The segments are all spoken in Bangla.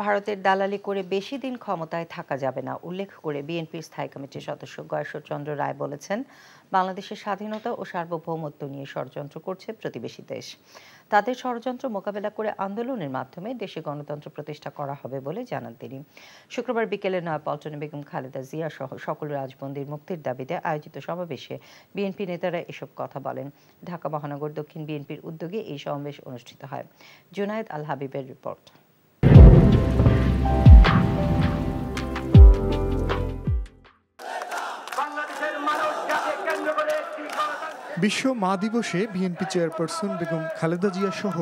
ভারতের দালালি করে বেশি দিন ক্ষমতায় থাকা যাবে না উল্লেখ করে বিএনপির স্থায়ী কমিটির সদস্য গয়েশ্বরচন্দ্র রায় বলেছেন, বাংলাদেশের স্বাধীনতা ও সার্বভৌমত্ব নিয়ে ষড়যন্ত্র করছে প্রতিবেশী দেশ। তাদের ষড়যন্ত্র মোকাবেলা করে আন্দোলনের মাধ্যমে দেশে গণতন্ত্র প্রতিষ্ঠা করা হবে বলে জানান তিনি। শুক্রবার বিকেলে নয়াপল্টনে বেগম খালেদা জিয়া সহ সকল রাজবন্দীর মুক্তির দাবিতে আয়োজিত সমাবেশে বিএনপি নেতারা এসব কথা বলেন। ঢাকা মহানগর দক্ষিণ বিএনপির উদ্যোগে এই সমাবেশ অনুষ্ঠিত হয়। জুনায়েদ আল হাবিবের রিপোর্ট। বিশ্ব মা দিবসে বিএনপি চেয়ারপারসন বেগম খালেদা জিয়া সহ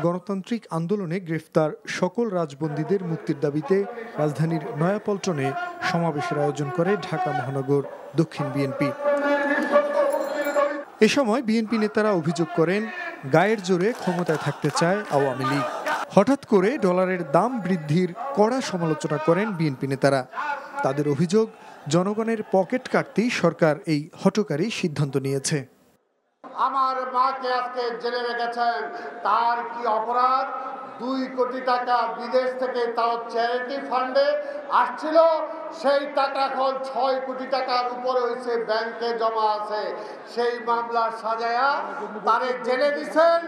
গণতান্ত্রিক আন্দোলনে গ্রেফতার সকল রাজবন্দীদের মুক্তির দাবিতে রাজধানীর নয়াপল্টনে সমাবেশের আয়োজন করে ঢাকা মহানগর দক্ষিণ বিএনপি। এ সময় বিএনপি নেতারা অভিযোগ করেন, গায়ের জোরে ক্ষমতায় থাকতে চায় আওয়ামী লীগ। হঠাৎ করে ডলারের দাম বৃদ্ধির কড়া সমালোচনা করেন বিএনপি নেতারা। তাদের অভিযোগ, জনগণের পকেট কাটতেই সরকার এই হঠকারী সিদ্ধান্ত নিয়েছে। আমার মাকে আজকে জেলে রেখেছেন, তার কি অপরাধ? 2 কোটি টাকা বিদেশ থেকে তাও চ্যারিটি ফান্ডে আসছিল, সেই টাকা এখন 6 কোটি টাকার উপরে হয়েছে, ব্যাংকে জমা আছে। সেই মামলা সাজায়া তারে জেলে দিচ্ছেন,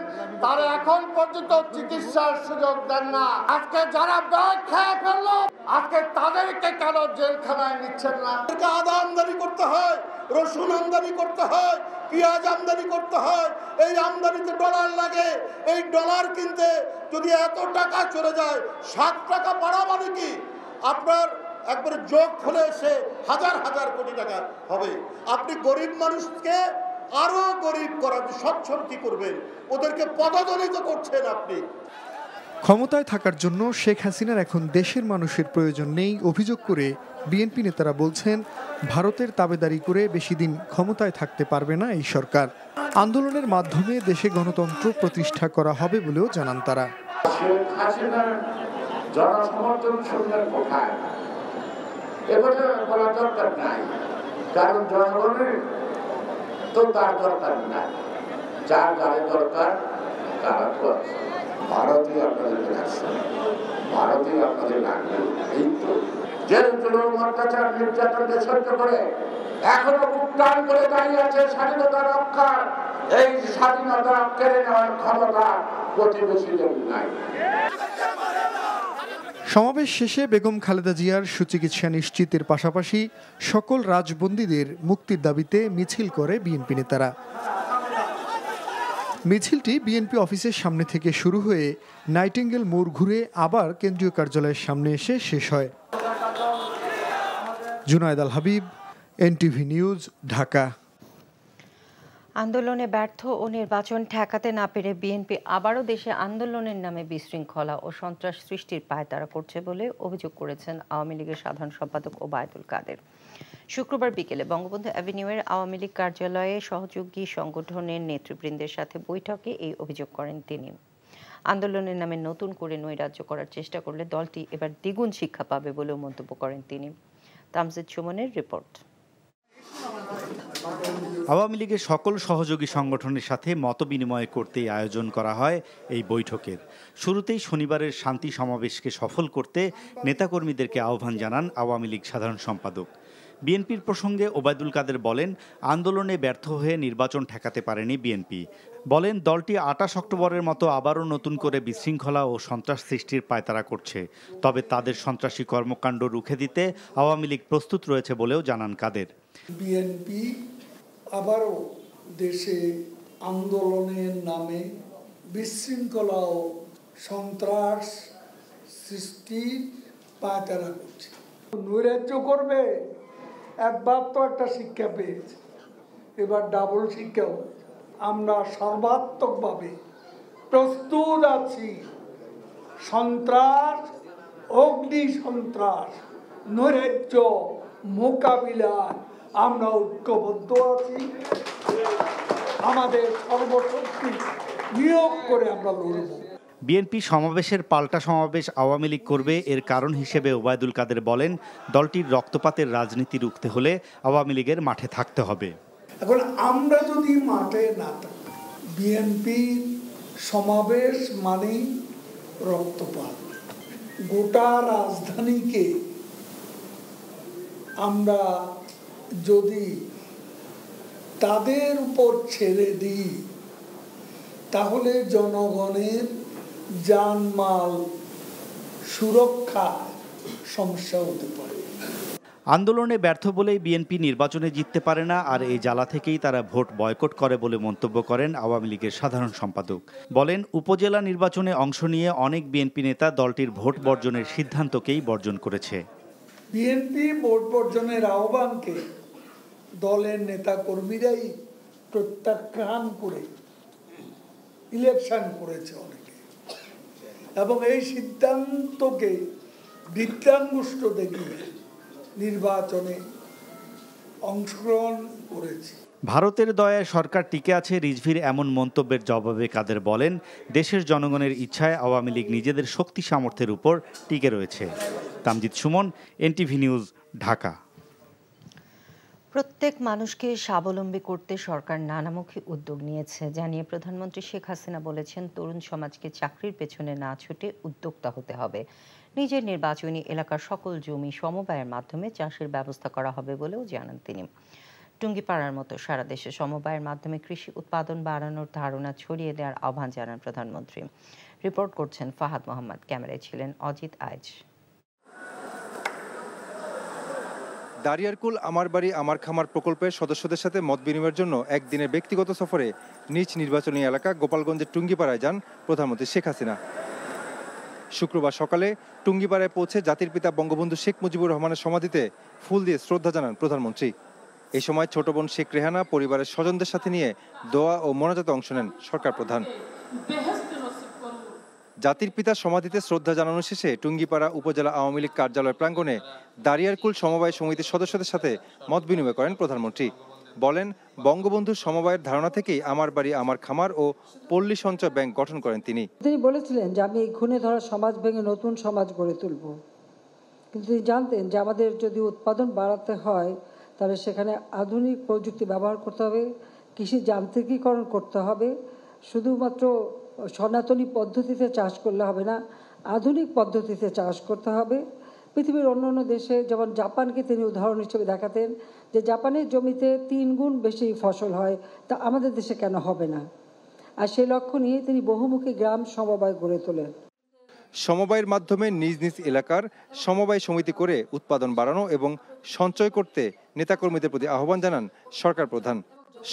তারা এখন পর্যন্ত চিকিৎসার সুযোগ দেন না। আজকে যারা ব্যাংক খেয়ে ফেললো, আজকে তাদেরকে কেন জেলখানায় নিচ্ছেন না? আদা আমদানি করতে হয়, রসুন আমদানি করতে হয়, পেঁয়াজ আমদানি করতে হয়, এই আমদানিতে ডলার লাগে। এই ডলার কিনতে যদি এত টাকা চলে যায়, 7 টাকা বাড়া মানে কি? আপনার একবারে যোগ ফলে এসে হাজার হাজার কোটি টাকা হবে। আপনি গরিব মানুষকে আরো গরিব করার সচ্ছল কি করবেন? ওদেরকে পদদলিত করছেন আপনি। ক্ষমতায় থাকার জন্য শেখ হাসিনার এখন দেশের মানুষের প্রয়োজন নেই অভিযোগ করে বিএনপি নেতারা বলছেন, ভারতের তাবেদারি করে বেশি দিন ক্ষমতায় থাকতে পারবে না এই সরকার। আন্দোলনের মাধ্যমে দেশে গণতন্ত্র প্রতিষ্ঠা করা হবে বলেও জানান তারা। শেখ হাসিনার জনসমর্থন শূন্যের কোথায়? এবারে বলা দরকার নাই, কারণ জনগণের তো তার দরকার নাই, যার গাড়ি দরকার তারা তো আছে। ভারতীয় আপনাদের আছে, ভারতীয় আপনাদের লাগবে। এই তো জেল জুলুম অত্যাচার নির্যাতনকে সহ্য করে এখনো বুক টান করে দাঁড়িয়ে আছে স্বাধীনতা রক্ষার। এই স্বাধীনতা কেড়ে নেওয়ার ক্ষমতা প্রতিবেশীদের নাই। সমাবেশ শেষে বেগম খালেদা জিয়ার সুচিকিৎসা নিশ্চিতের পাশাপাশি সকল রাজবন্দীদের মুক্তির দাবিতে মিছিল করে বিএনপি নেতারা। মিছিলটি বিএনপি অফিসের সামনে থেকে শুরু হয়ে নাইটিঙ্গেল মোড় ঘুরে আবার কেন্দ্রীয় কার্যালয়ের সামনে এসে শেষ হয়। জুনায়েদ আল হাবিব, এনটিভি নিউজ, ঢাকা। আন্দোলনে ব্যর্থ ও নির্বাচন ঠেকাতে না পেরে বিএনপি আবারও দেশে আন্দোলনের নামে বিশৃঙ্খলা ও সন্ত্রাস সৃষ্টির পায়তারা করছে বলে অভিযোগ করেছেন আওয়ামী লীগের সাধারণ সম্পাদক ওবায়দুল কাদের। শুক্রবার বিকেলে বঙ্গবন্ধু অ্যাভিনিউয়ের আওয়ামী লীগ কার্যালয়ে সহযোগী সংগঠনের নেতৃবৃন্দের সাথে বৈঠকে এই অভিযোগ করেন তিনি। আন্দোলনের নামে নতুন করে নৈরাজ্য করার চেষ্টা করলে দলটি এবার দ্বিগুণ শিক্ষা পাবে বলেও মন্তব্য করেন তিনি। তামজিদ সুমনের রিপোর্ট। আওয়ামী লীগের সকল সহযোগী সংগঠনের সাথে মতবিনিময় করতেই আয়োজন করা হয় এই বৈঠকের। শুরুতেই শনিবারের শান্তি সমাবেশকে সফল করতে নেতাকর্মীদেরকে আহ্বান জানান আওয়ামী লীগ সাধারণ সম্পাদক। বিএনপির প্রসঙ্গে ওবায়দুল কাদের বলেন, আন্দোলনে ব্যর্থ হয়ে নির্বাচন ঠেকাতে পারেনি বিএনপি। বলেন, দলটি 28 অক্টোবরের মতো আবারও নতুন করে বিশৃঙ্খলা ও সন্ত্রাস সৃষ্টির পায়তারা করছে। তবে তাদের সন্ত্রাসী কর্মকাণ্ড রুখে দিতে আওয়ামী লীগ প্রস্তুত রয়েছে বলেও জানান কাদের। বিএনপি আবারও দেশে আন্দোলনের নামে বিশৃঙ্খলা ও সন্ত্রাস সৃষ্টির পায়তারা করছে। নৈরাজ্য করবে, একবার তো একটা শিক্ষা পেয়েছে, এবার ডাবল শিক্ষাও। আমরা সর্বাত্মকভাবে প্রস্তুত আছি সন্ত্রাস, অগ্নি সন্ত্রাস, নৈরাজ্য মোকাবিলায় আমরা ঐক্যবদ্ধ আছি। আমাদের সর্বশক্তি নিয়োগ করে আমরা লড়ব। বিএনপি সমাবেশের পাল্টা সমাবেশ আওয়ামী লীগ করবে, এর কারণ হিসেবে ওবায়দুল কাদের বলেন, দলটির রক্তপাতের রাজনীতি রুখতে হলে আওয়ামী লীগের মাঠে থাকতে হবে। এখন আমরা যদি মাঠে না থাকি, বিএনপির সমাবেশ মানেই রক্তপাত। গোটা রাজধানীকে আমরা যদি তাদের উপর ছেড়ে দিই তাহলে জনগণের জানমাল সুরক্ষা সমস্যা হতে পারে। আন্দোলনে ব্যর্থ বলেই বিএনপি নির্বাচনে জিততে পারে না, আর এই জ্বালা থেকেই তারা ভোট বয়কট করে বলে মন্তব্য করেন আওয়ামী লীগের সাধারণ সম্পাদক। বলেন, উপজেলা নির্বাচনে অংশ নিয়ে অনেক বিএনপি নেতা দলটির ভোট বর্জনের সিদ্ধান্তকেই বর্জন করেছে। বিএনপি ভোট বর্জনের আহ্বানকে দলের নেতা কর্মীরাই প্রত্যাখ্যান করে ইলেকশন করেছে অনেকে, এবং এই সিদ্ধান্তকে বিদ্যাঙ্গুষ্ট দেখিয়ে নির্বাচনে অংশগ্রহণ করেছে। ভারতের দয়ায় সরকার টিকে আছে রিজভির এমন মন্তব্যের জবাবে কাদের বলেন, দেশের জনগণের ইচ্ছায় আওয়ামী লীগ নিজেদের শক্তি সামর্থ্যের উপর টিকে রয়েছে। Tamjid Suman, NTV news, Dhaka. প্রত্যেক মানুষকে স্বাবলম্বী করতে সরকার নানামুখী উদ্যোগ নিয়েছে জানিয়ে প্রধানমন্ত্রী শেখ হাসিনা বলেছেন, তরুণ সমাজকে চাকরির পেছনে না ছুটে উদ্যোক্তা হতে হবে। নিজের নির্বাচনী এলাকার সকল জমি সমবায়ের মাধ্যমে চাষের ব্যবস্থা করা হবে বলেও জানান তিনি। টুঙ্গিপাড়ার মতো সারা দেশে সমবায়ের মাধ্যমে কৃষি উৎপাদন বাড়ানোর ধারণা ছড়িয়ে দেওয়ার আহ্বান জানান প্রধানমন্ত্রী। রিপোর্ট করছেন ফাহাদ মোহাম্মদ, ক্যামেরায় ছিলেন অজিত আইচ। দারিয়ারকুল আমার বাড়ি আমার খামার প্রকল্পের সদস্যদের সাথে মত বিনিময়ের জন্য একদিনের ব্যক্তিগত সফরে নিজ নির্বাচনী এলাকা গোপালগঞ্জের টুঙ্গিপাড়ায় যান প্রধানমন্ত্রী শেখ হাসিনা। শুক্রবার সকালে টুঙ্গিপাড়ায় পৌঁছে জাতির পিতা বঙ্গবন্ধু শেখ মুজিবুর রহমানের সমাধিতে ফুল দিয়ে শ্রদ্ধা জানান প্রধানমন্ত্রী। এই সময় ছোট বোন শেখ রেহানা পরিবারের স্বজনদের সাথে নিয়ে দোয়া ও মোনাজাতে অংশ নেন সরকার প্রধান। জাতির পিতার সমাধিতে শ্রদ্ধা জানানো শেষে টুঙ্গিপাড়া উপজেলা আওয়ামী লীগ কার্যালয় প্রাঙ্গণে দারিয়ারকুল সমবায় সমিতির সদস্যদের সাথে মত বিনিময় করেন প্রধানমন্ত্রী। বলেন, বঙ্গবন্ধুর সমবায়ের ধারণা থেকেই আমার বাড়ি আমার খামার ও পল্লী সঞ্চয় ব্যাংক গঠন করেন তিনি। তিনি বলেছিলেন যে আমি এই ঘুণে ধরা সমাজ ভেঙে নতুন সমাজ গড়ে তুলব, কিন্তু তিনি জানতেন যে আমাদের যদি উৎপাদন বাড়াতে হয় তাহলে সেখানে আধুনিক প্রযুক্তি ব্যবহার করতে হবে, কৃষি যান্ত্রিকীকরণ করতে হবে। শুধুমাত্র সনাতনী পদ্ধতিতে চাষ করলে হবে না, আধুনিক পদ্ধতিতে চাষ করতে হবে। পৃথিবীর অন্যান্য দেশে যেমন জাপানকে তিনি উদাহরণ হিসেবে দেখাতেন যে জাপানের জমিতে 3 গুণ বেশি ফসল হয়, তা আমাদের দেশে কেন হবে না। আর সেই লক্ষ্য নিয়ে তিনি বহুমুখী গ্রাম সমবায় গড়ে তোলেন। সমবায়ের মাধ্যমে নিজ নিজ এলাকার সমবায় সমিতি করে উৎপাদন বাড়ানো এবং সঞ্চয় করতে নেতাকর্মীদের প্রতি আহ্বান জানান সরকার প্রধান।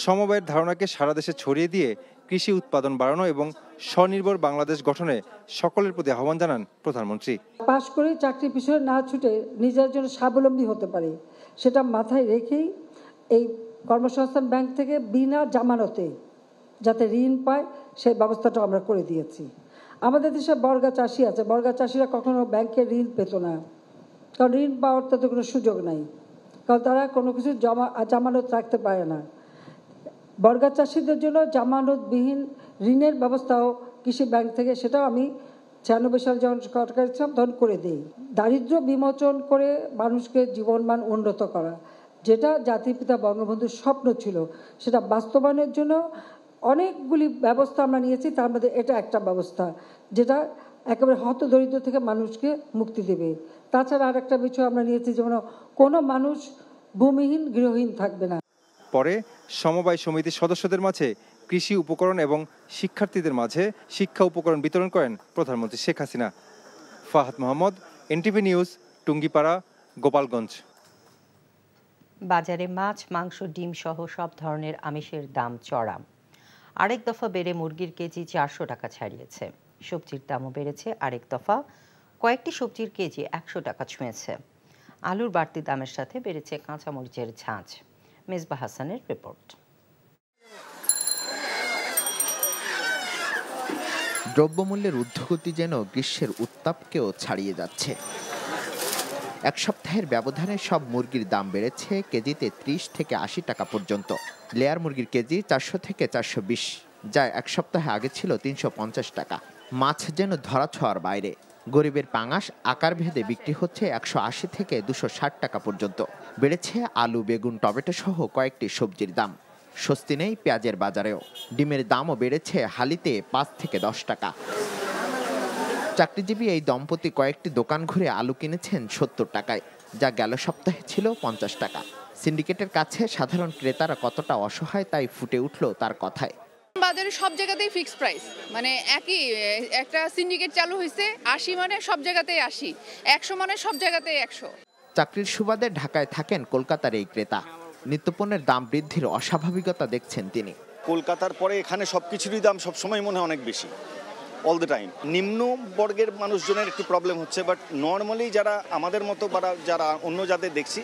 সমবায়ের ধারণাকে সারা দেশে ছড়িয়ে দিয়ে কৃষি উৎপাদন বাড়ানো এবং স্বনির্ভর বাংলাদেশ গঠনে সকলের প্রতি আহ্বান জানান প্রধানমন্ত্রী। পাশ করে চাকরির পিছনে না ছুটে নিজের জন্য স্বাবলম্বী হতে পারে, সেটা মাথায় রেখেই এই কর্মসংস্থান ব্যাংক থেকে বিনা জামানতে যাতে ঋণ পায় সেই ব্যবস্থাটা আমরা করে দিয়েছি। আমাদের দেশে বর্গা চাষি আছে, বর্গা চাষিরা কখনো ব্যাংকে ঋণ পেত না, কারণ ঋণ পাওয়ার তাদের কোনো সুযোগ নাই, কারণ তারা কোনো কিছু জামানত রাখতে পারে না। বর্গা চাষিদের জন্য জামানতবিহীন ঋণের ব্যবস্থাও কৃষি ব্যাংক থেকে, সেটাও আমি 96 সালে যখন সরকার ছিলাম তখন করে দিই। দারিদ্র্য বিমোচন করে মানুষকে জীবনমান উন্নত করা, যেটা জাতির পিতা বঙ্গবন্ধুর স্বপ্ন ছিল, সেটা বাস্তবায়নের জন্য অনেকগুলি ব্যবস্থা আমরা নিয়েছি। তার মধ্যে এটা একটা ব্যবস্থা যেটা একেবারে হতদরিদ্র থেকে মানুষকে মুক্তি দেবে। তাছাড়া আর একটা বিষয় আমরা নিয়েছি, যেমন কোনো মানুষ ভূমিহীন গৃহহীন থাকবে না। পরে সমবায় সমিতির সদস্যদের মাঝে কৃষি উপকরণ এবং শিক্ষার্থীদের মাঝে শিক্ষা উপকরণ বিতরণ করেন প্রধানমন্ত্রী শেখ হাসিনা। Fahad Mohammad, NTV news, Tungipara, Gopalganj. বাজারে মাছ, মাংস, ডিম সহ সব ধরনের আমিষের দাম চড়া। আরেক দফা বেড়ে মুরগির কেজি 400 টাকা ছাড়িয়েছে। সবজির দামও বেড়েছে আরেক দফা, কয়েকটি সবজির কেজি 100 টাকা ছুঁয়েছে। আলুর বাড়তি দামের সাথে বেড়েছে কাঁচামরিচের ঝাঁঝ। মেজবা হাসানের রিপোর্ট। দ্রব্যমূল্যের ঊর্ধ্বগতি যেন গ্রীষ্মের উত্তাপকেও ছাড়িয়ে যাচ্ছে। এক সপ্তাহের ব্যবধানে সব মুরগির দাম বেড়েছে কেজিতে 30 থেকে 80 টাকা পর্যন্ত। লেয়ার মুরগির কেজি 400 থেকে 420, যা এক সপ্তাহ আগে ছিল 350 টাকা। মাছ যেন ধরাছোঁয়ার বাইরে। গরিবের পাঙাশ আকার ভেদে বিক্রি হচ্ছে 180 থেকে 260 টাকা পর্যন্ত। বেড়েছে আলু, বেগুন, টমেটো সহ কয়েকটি সবজির দাম। স্বস্তি নেই পেঁয়াজের বাজারেও। ডিমের দামও বেড়েছে হালিতে 5 থেকে 10 টাকা। চাকরিজীবী এই দম্পতি কয়েকটি দোকান ঘুরে আলু কিনেছেন ৭০ টাকায়, যা গেল সপ্তাহে ছিল ৫০ টাকা। সিন্ডিকেটের কাছে সাধারণ ক্রেতারা কতটা অসহায় তাই ফুটে উঠল তার কথায়। বাজারে সব জায়গাতেই ফিক্সড প্রাইস, মানে একই একটা সিন্ডিকেট চালু হয়েছে। ৮০ মানে সব জায়গাতেই ৮০, ১০০ মানে সব জায়গাতেই ১০০। চাকরির সুবাদে ঢাকায় থাকেন কলকাতার এই ক্রেতা। নিত্যপণ্যের দাম বৃদ্ধির অস্বাভাবিকতা দেখছেন তিনি। কলকাতার পরে এখানে সবকিছুরই দাম সবসময় মনে হয় অনেক বেশি, অল দ্য টাইম। নিম্ন বর্গের মানুষজনের একটু প্রবলেম হচ্ছে, বাট নর্মালি যারা আমাদের মতো বা যারা অন্য যাদের দেখছি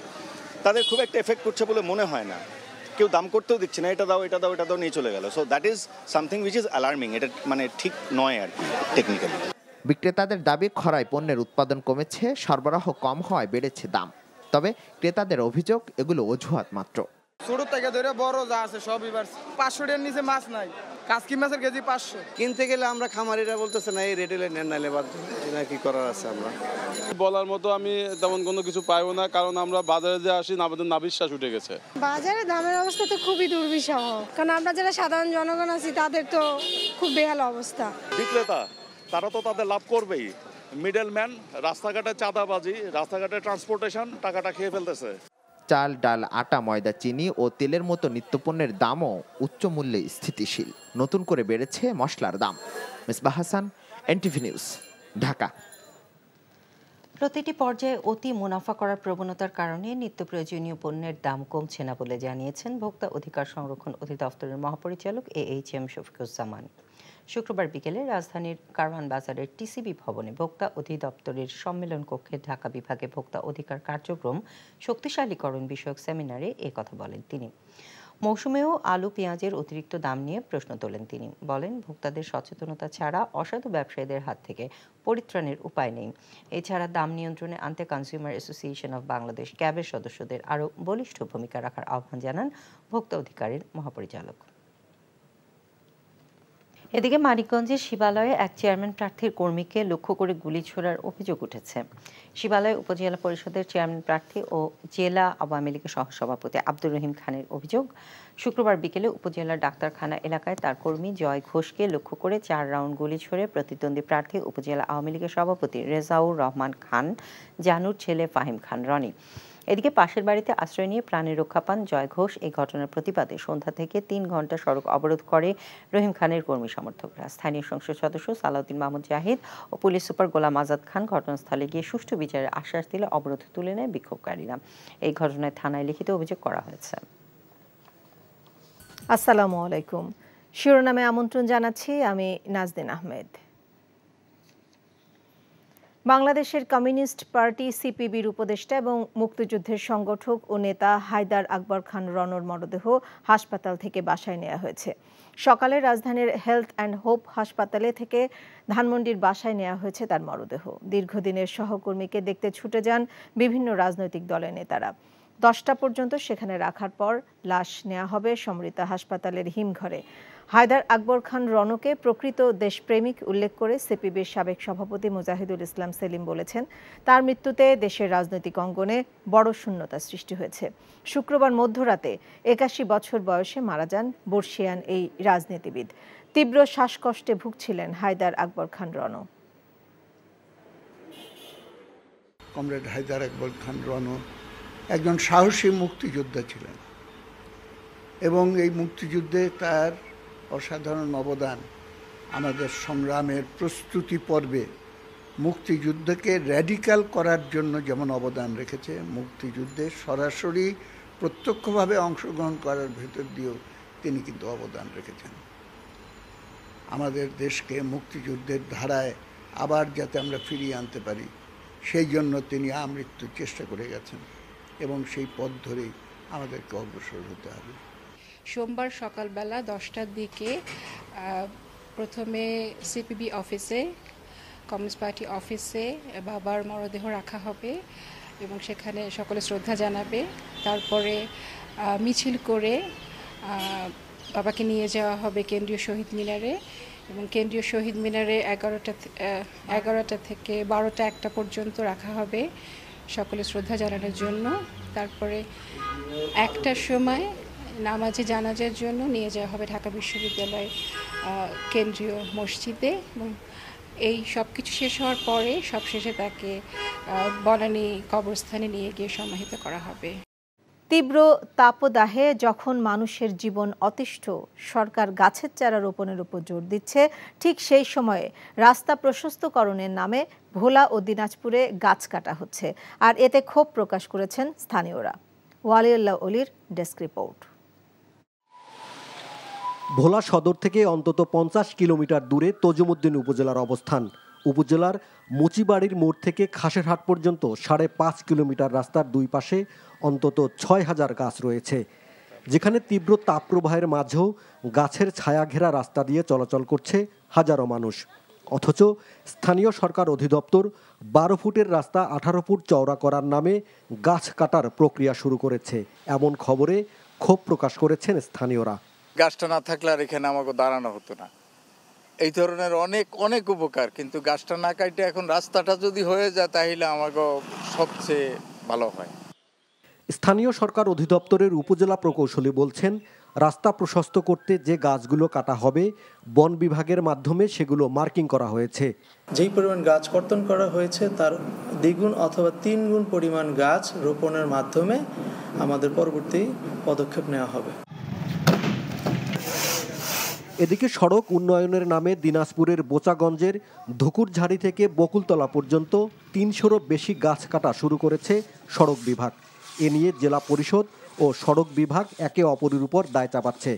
তাদের খুব একটা এফেক্ট করছে বলে মনে হয় না। কেউ দাম করতেও দিচ্ছে না, এটা দাও এটা দাও এটা দাও নিয়ে চলে গেল। So that is something which is alarming. এটা মানে ঠিক নয় আর কি টেকনিক্যালি। বিক্রেতাদের দাবি খরায় পণ্যের উৎপাদন কমেছে, সরবরাহ কম হওয়ায় বেড়েছে দাম। তবে ক্রেতাদের অভিযোগ এগুলো অজুহাত মাত্র। ছোট থেকে ধরে বড় যা আছে সব এবার 500 টাকার নিচে মাছ নাই। কাজকি মাছের কেজি 500 কিনতে গেলে আমরা খামারিরা বলতেছে না এই রেটেলে নেন, নাইলে বাদ না, কি করার আছে। আমরা বলার মতো আমি তেমন কোনো কিছু পাইবো না, কারণ আমরা বাজারে যে আসি আমাদের না বিশ্বাস উঠে গেছে। বাজারে দামের অবস্থা তো খুবই দুর্বিষহ, কারণ আমরা যারা সাধারণ জনগণ আছি তাদের তো খুব বেহাল অবস্থা। বিক্রেতা তারা তো তাদের লাভ করবেই, মিডলম্যান রাস্তাঘাটে চাঁদাবাজি, রাস্তাঘাটে ট্রান্সপোর্টেশন টাকাটা খেয়ে ফেলতেছে। চাল, ডাল, আটা, ময়দা, চিনি ও তেলের মতো নিত্যপণ্যের দামও উচ্চ মূল্যে স্থিতিশীল। নতুন করে বেড়েছে মশলার দাম। Misbah Hasan, NTV news, Dhaka. প্রতিটি পর্যায়ে অতি মুনাফা করার প্রবণতার কারণে নিত্য প্রয়োজনীয় পণ্যের দাম কমছে না বলে জানিয়েছেন ভোক্তা অধিকার সংরক্ষণ অধিদপ্তরের মহাপরিচালক AHM শফিকুজ্জামান। শুক্রবার বিকেলে রাজধানীর কারওয়ান বাজারের টিসিবি ভবনে ভোক্তা অধিদপ্তরের সম্মেলন কক্ষে ঢাকা বিভাগে ভোক্তা অধিকার কার্যক্রম শক্তিশালীকরণ বিষয়ক সেমিনারে কথা বলেন তিনি। মৌসুমেও আলু পেঁয়াজের অতিরিক্ত দাম নিয়ে প্রশ্ন তোলেন তিনি। বলেন, ভোক্তাদের সচেতনতা ছাড়া অসাধু ব্যবসায়ীদের হাত থেকে পরিত্রাণের উপায় নেই। এছাড়া দাম নিয়ন্ত্রণে আনতে কনজিউমার অ্যাসোসিয়েশন অব বাংলাদেশ ক্যাবের সদস্যদের আরও বলিষ্ঠ ভূমিকা রাখার আহ্বান জানান ভোক্তা অধিকারের মহাপরিচালক। এদিকে মানিকগঞ্জের শিবালয়ে এক চেয়ারম্যান প্রার্থীর কর্মীকে লক্ষ্য করে গুলি ছোড়ার অভিযোগ উঠেছে। শিবালয় উপজেলা পরিষদের চেয়ারম্যান প্রার্থী ও জেলা আওয়ামী লীগের সহসভাপতি আব্দুর রহিম খানের অভিযোগ, শুক্রবার বিকেলে উপজেলার ডাক্তারখানা এলাকায় তার কর্মী জয় ঘোষকে লক্ষ্য করে 4 রাউন্ড গুলি ছুড়ে প্রতিদ্বন্দ্বী প্রার্থী উপজেলা আওয়ামী লীগের সভাপতি রেজাউর রহমান খান জানুর ছেলে ফাহিম খান রনি। এদিকে পাশের বাড়িতে আশ্রয় নিয়ে প্রাণে রক্ষা পান জয় ঘোষ। এই ঘটনার প্রতিবাদে সন্ধ্যা থেকে 3 ঘণ্টা সড়ক অবরোধ করে রহিম খানের কর্মী সমর্থকরা। স্থানীয় সংসদ সদস্য সালাউদ্দিন মাহমুদ জাহিদ ও পুলিশ সুপার গোলাম আজাদ খান ঘটনাস্থলে গিয়ে সুষ্ঠু বিচারের আশ্বাস দিলে অবরোধ তুলে নেয় বিক্ষোভকারীরা। এই ঘটনায় থানায় লিখিত অভিযোগ করা হয়েছে। আসসালামু আলাইকুম। শিরোনামে আমন্ত্রণ জানাচ্ছি আমি নাজদিন আহমেদ। বাংলাদেশের কমিউনিস্ট পার্টি সিপিবির উপদেষ্টা এবং মুক্তিযুদ্ধের সংগঠক ও নেতা হায়দার আকবর খান রনর মরদেহ হাসপাতাল থেকে বাসায় নেওয়া হয়েছে। সকালে রাজধানীর হেলথ অ্যান্ড হোপ হাসপাতালে থেকে ধানমন্ডির বাসায় নেওয়া হয়েছে তার মরদেহ। দীর্ঘদিনের সহকর্মীকে দেখতে ছুটে যান বিভিন্ন রাজনৈতিক দলের নেতারা। 10টা পর্যন্ত সেখানে রাখার পর লাশ নেওয়া হবে সমৃতা হাসপাতালের হিমঘরে। হায়দার আকবর খান রনকে প্রকৃত দেশপ্রেমিক উল্লেখ করে সিপিবির সাবেক সভাপতি মুজাহিদুল ইসলাম সেলিম বলেছেন, তার মৃত্যুতে দেশের রাজনৈতিক অঙ্গনে বড় শূন্যতা সৃষ্টি হয়েছে। শুক্রবার মধ্যরাতে 81 বছর বয়সে মারা যান বর্ষিয়ান এই রাজনীতিবিদ। তীব্র শ্বাসকষ্টে ভুগছিলেন হায়দার আকবর খান রন। কমরেড হায়দার আকবর খান রন একজন সাহসী মুক্তিযোদ্ধা ছিলেন এবং এই মুক্তিযুদ্ধে তার অসাধারণ অবদান আমাদের সংগ্রামের প্রস্তুতি পর্বে মুক্তিযুদ্ধকে র্যাডিক্যাল করার জন্য যেমন অবদান রেখেছে, মুক্তিযুদ্ধে সরাসরি প্রত্যক্ষভাবে অংশগ্রহণ করার ভেতর দিয়েও তিনি কিন্তু অবদান রেখেছেন। আমাদের দেশকে মুক্তিযুদ্ধের ধারায় আবার যাতে আমরা ফিরিয়ে আনতে পারি সেই জন্য তিনি আমৃত্যু চেষ্টা করে গেছেন এবং সেই পথ ধরেই আমাদেরকে অগ্রসর হতে হবে। সোমবার সকালবেলা 10টার দিকে প্রথমে সিপিবি অফিসে, কমিউনিস্ট পার্টি অফিসে বাবার মরদেহ রাখা হবে এবং সেখানে সকলে শ্রদ্ধা জানাবে। তারপরে মিছিল করে বাবাকে নিয়ে যাওয়া হবে কেন্দ্রীয় শহীদ মিনারে এবং কেন্দ্রীয় শহীদ মিনারে 11টা থেকে 12টা 1টা পর্যন্ত রাখা হবে সকলে শ্রদ্ধা জানানোর জন্য। তারপরে 1টার সময় নামাজে জানাজার জন্য নিয়ে যাওয়া হবে ঢাকা বিশ্ববিদ্যালয় কেন্দ্রীয় মসজিদে এবং এই সব কিছু শেষ হওয়ার পরে সবশেষে তাকে বনানী কবরস্থানে নিয়ে গিয়ে সমাহিত করা হবে। তীব্র তাপদাহে যখন মানুষের জীবন অতিষ্ঠ, সরকার গাছের চারা রোপণের উপর জোর দিচ্ছে, ঠিক সেই সময়ে রাস্তা প্রশস্তকরণের নামে ভোলা ও দিনাজপুরে গাছ কাটা হচ্ছে, আর এতে ক্ষোভ প্রকাশ করেছেন স্থানীয়রা। ওয়ালিউল্লাহ অলির ডেস্ক রিপোর্ট। ভোলা সদর থেকে অন্তত 50 কিলোমিটার দূরে তজুমুদ্দিন উপজেলার অবস্থান। উপজেলার মুচিবাড়ির মোড় থেকে খাসেরহাট পর্যন্ত 5.5 কিলোমিটার রাস্তার দুই পাশে অন্তত 6000 গাছ রয়েছে, যেখানে তীব্র তাপপ্রবাহের মাঝেও গাছের ছায়া ঘেরা রাস্তা দিয়ে চলাচল করছে হাজারো মানুষ। অথচ স্থানীয় সরকার অধিদপ্তর 12 ফুটের রাস্তা 18 ফুট চওড়া করার নামে গাছ কাটার প্রক্রিয়া শুরু করেছে, এমন খবরে ক্ষোভ প্রকাশ করেছেন স্থানীয়রা। গাছটা না থাকলে আর এখানে আমাকে দাঁড়ানো হতো না। এই ধরনের অনেক উপকার, কিন্তু গাছটা না কাটে এখন রাস্তাটা যদি হয়ে যায় তাহলে আমাকে সবচেয়ে ভালো হয়। স্থানীয় সরকার অধিদপ্তরের উপজেলা প্রকৌশলী বলছেন, রাস্তা প্রশস্ত করতে যে গাছগুলো কাটা হবে বন বিভাগের মাধ্যমে সেগুলো মার্কিং করা হয়েছে। যেই পরিমাণ গাছ কর্তন করা হয়েছে তার দ্বিগুণ অথবা 3 গুণ পরিমাণ গাছ রোপণের মাধ্যমে আমাদের পরবর্তী পদক্ষেপ নেওয়া হবে। এদিকে সড়ক উন্নয়নের নামে দিনাজপুরের বোচাগঞ্জের ধুকুরঝাড়ি থেকে বকুলতলা পর্যন্ত 300-রও বেশি গাছ কাটা শুরু করেছে সড়ক বিভাগ। এ নিয়ে জেলা পরিষদ ও সড়ক বিভাগ একে অপরের উপর দায় চাপাচ্ছে।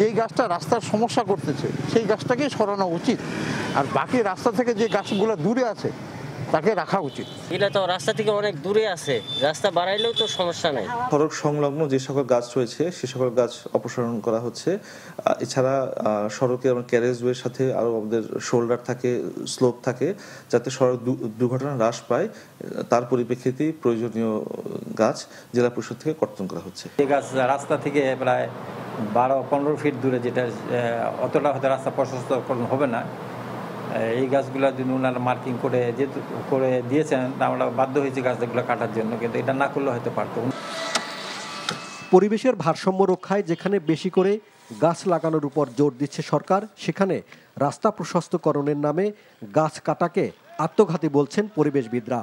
যেই গাছটা রাস্তার সমস্যা করতেছে সেই গাছটাকে সরানো উচিত, আর বাকি রাস্তা থেকে যে গাছগুলো দূরে আছে তাকে রাখা উচিত। এটা তো রাস্তা থেকে অনেক দূরে আছে, রাস্তা বাড়াইলেও তো সমস্যা নাই। সড়ক সংলগ্ন যে সকল গাছ রয়েছে সে সকল গাছ অপসারণ করা হচ্ছে। এছাড়া সড়কে আমার ক্যারেজওয়ের সাথে আরও আমাদের শোল্ডার থাকে, স্লোপ থাকে, যাতে সড়ক দুর্ঘটনা হ্রাস পায়, তার পরিপ্রেক্ষিতে প্রয়োজনীয় গাছ জেলা পরিষদ থেকে কর্তন করা হচ্ছে। এই গাছ রাস্তা থেকে প্রায় 12-15 ফিট দূরে, যেটা অতটা হয়তো রাস্তা প্রশস্তকরণ হবে না, এই গাছগুলো যদি ওনারা মার্কিং করে দিয়েছেন, আমরা বাধ্য হয়েছি গাছগুলো কাটার জন্য, কিন্তু এটা না করলে হয়তো পারত। পরিবেশের ভারসাম্য রক্ষায় যেখানে বেশি করে গাছ লাগানোর উপর জোর দিচ্ছে সরকার, সেখানে রাস্তা প্রশস্তকরণের নামে গাছ কাটাকে আত্মঘাতী বলছেন পরিবেশবিদরা।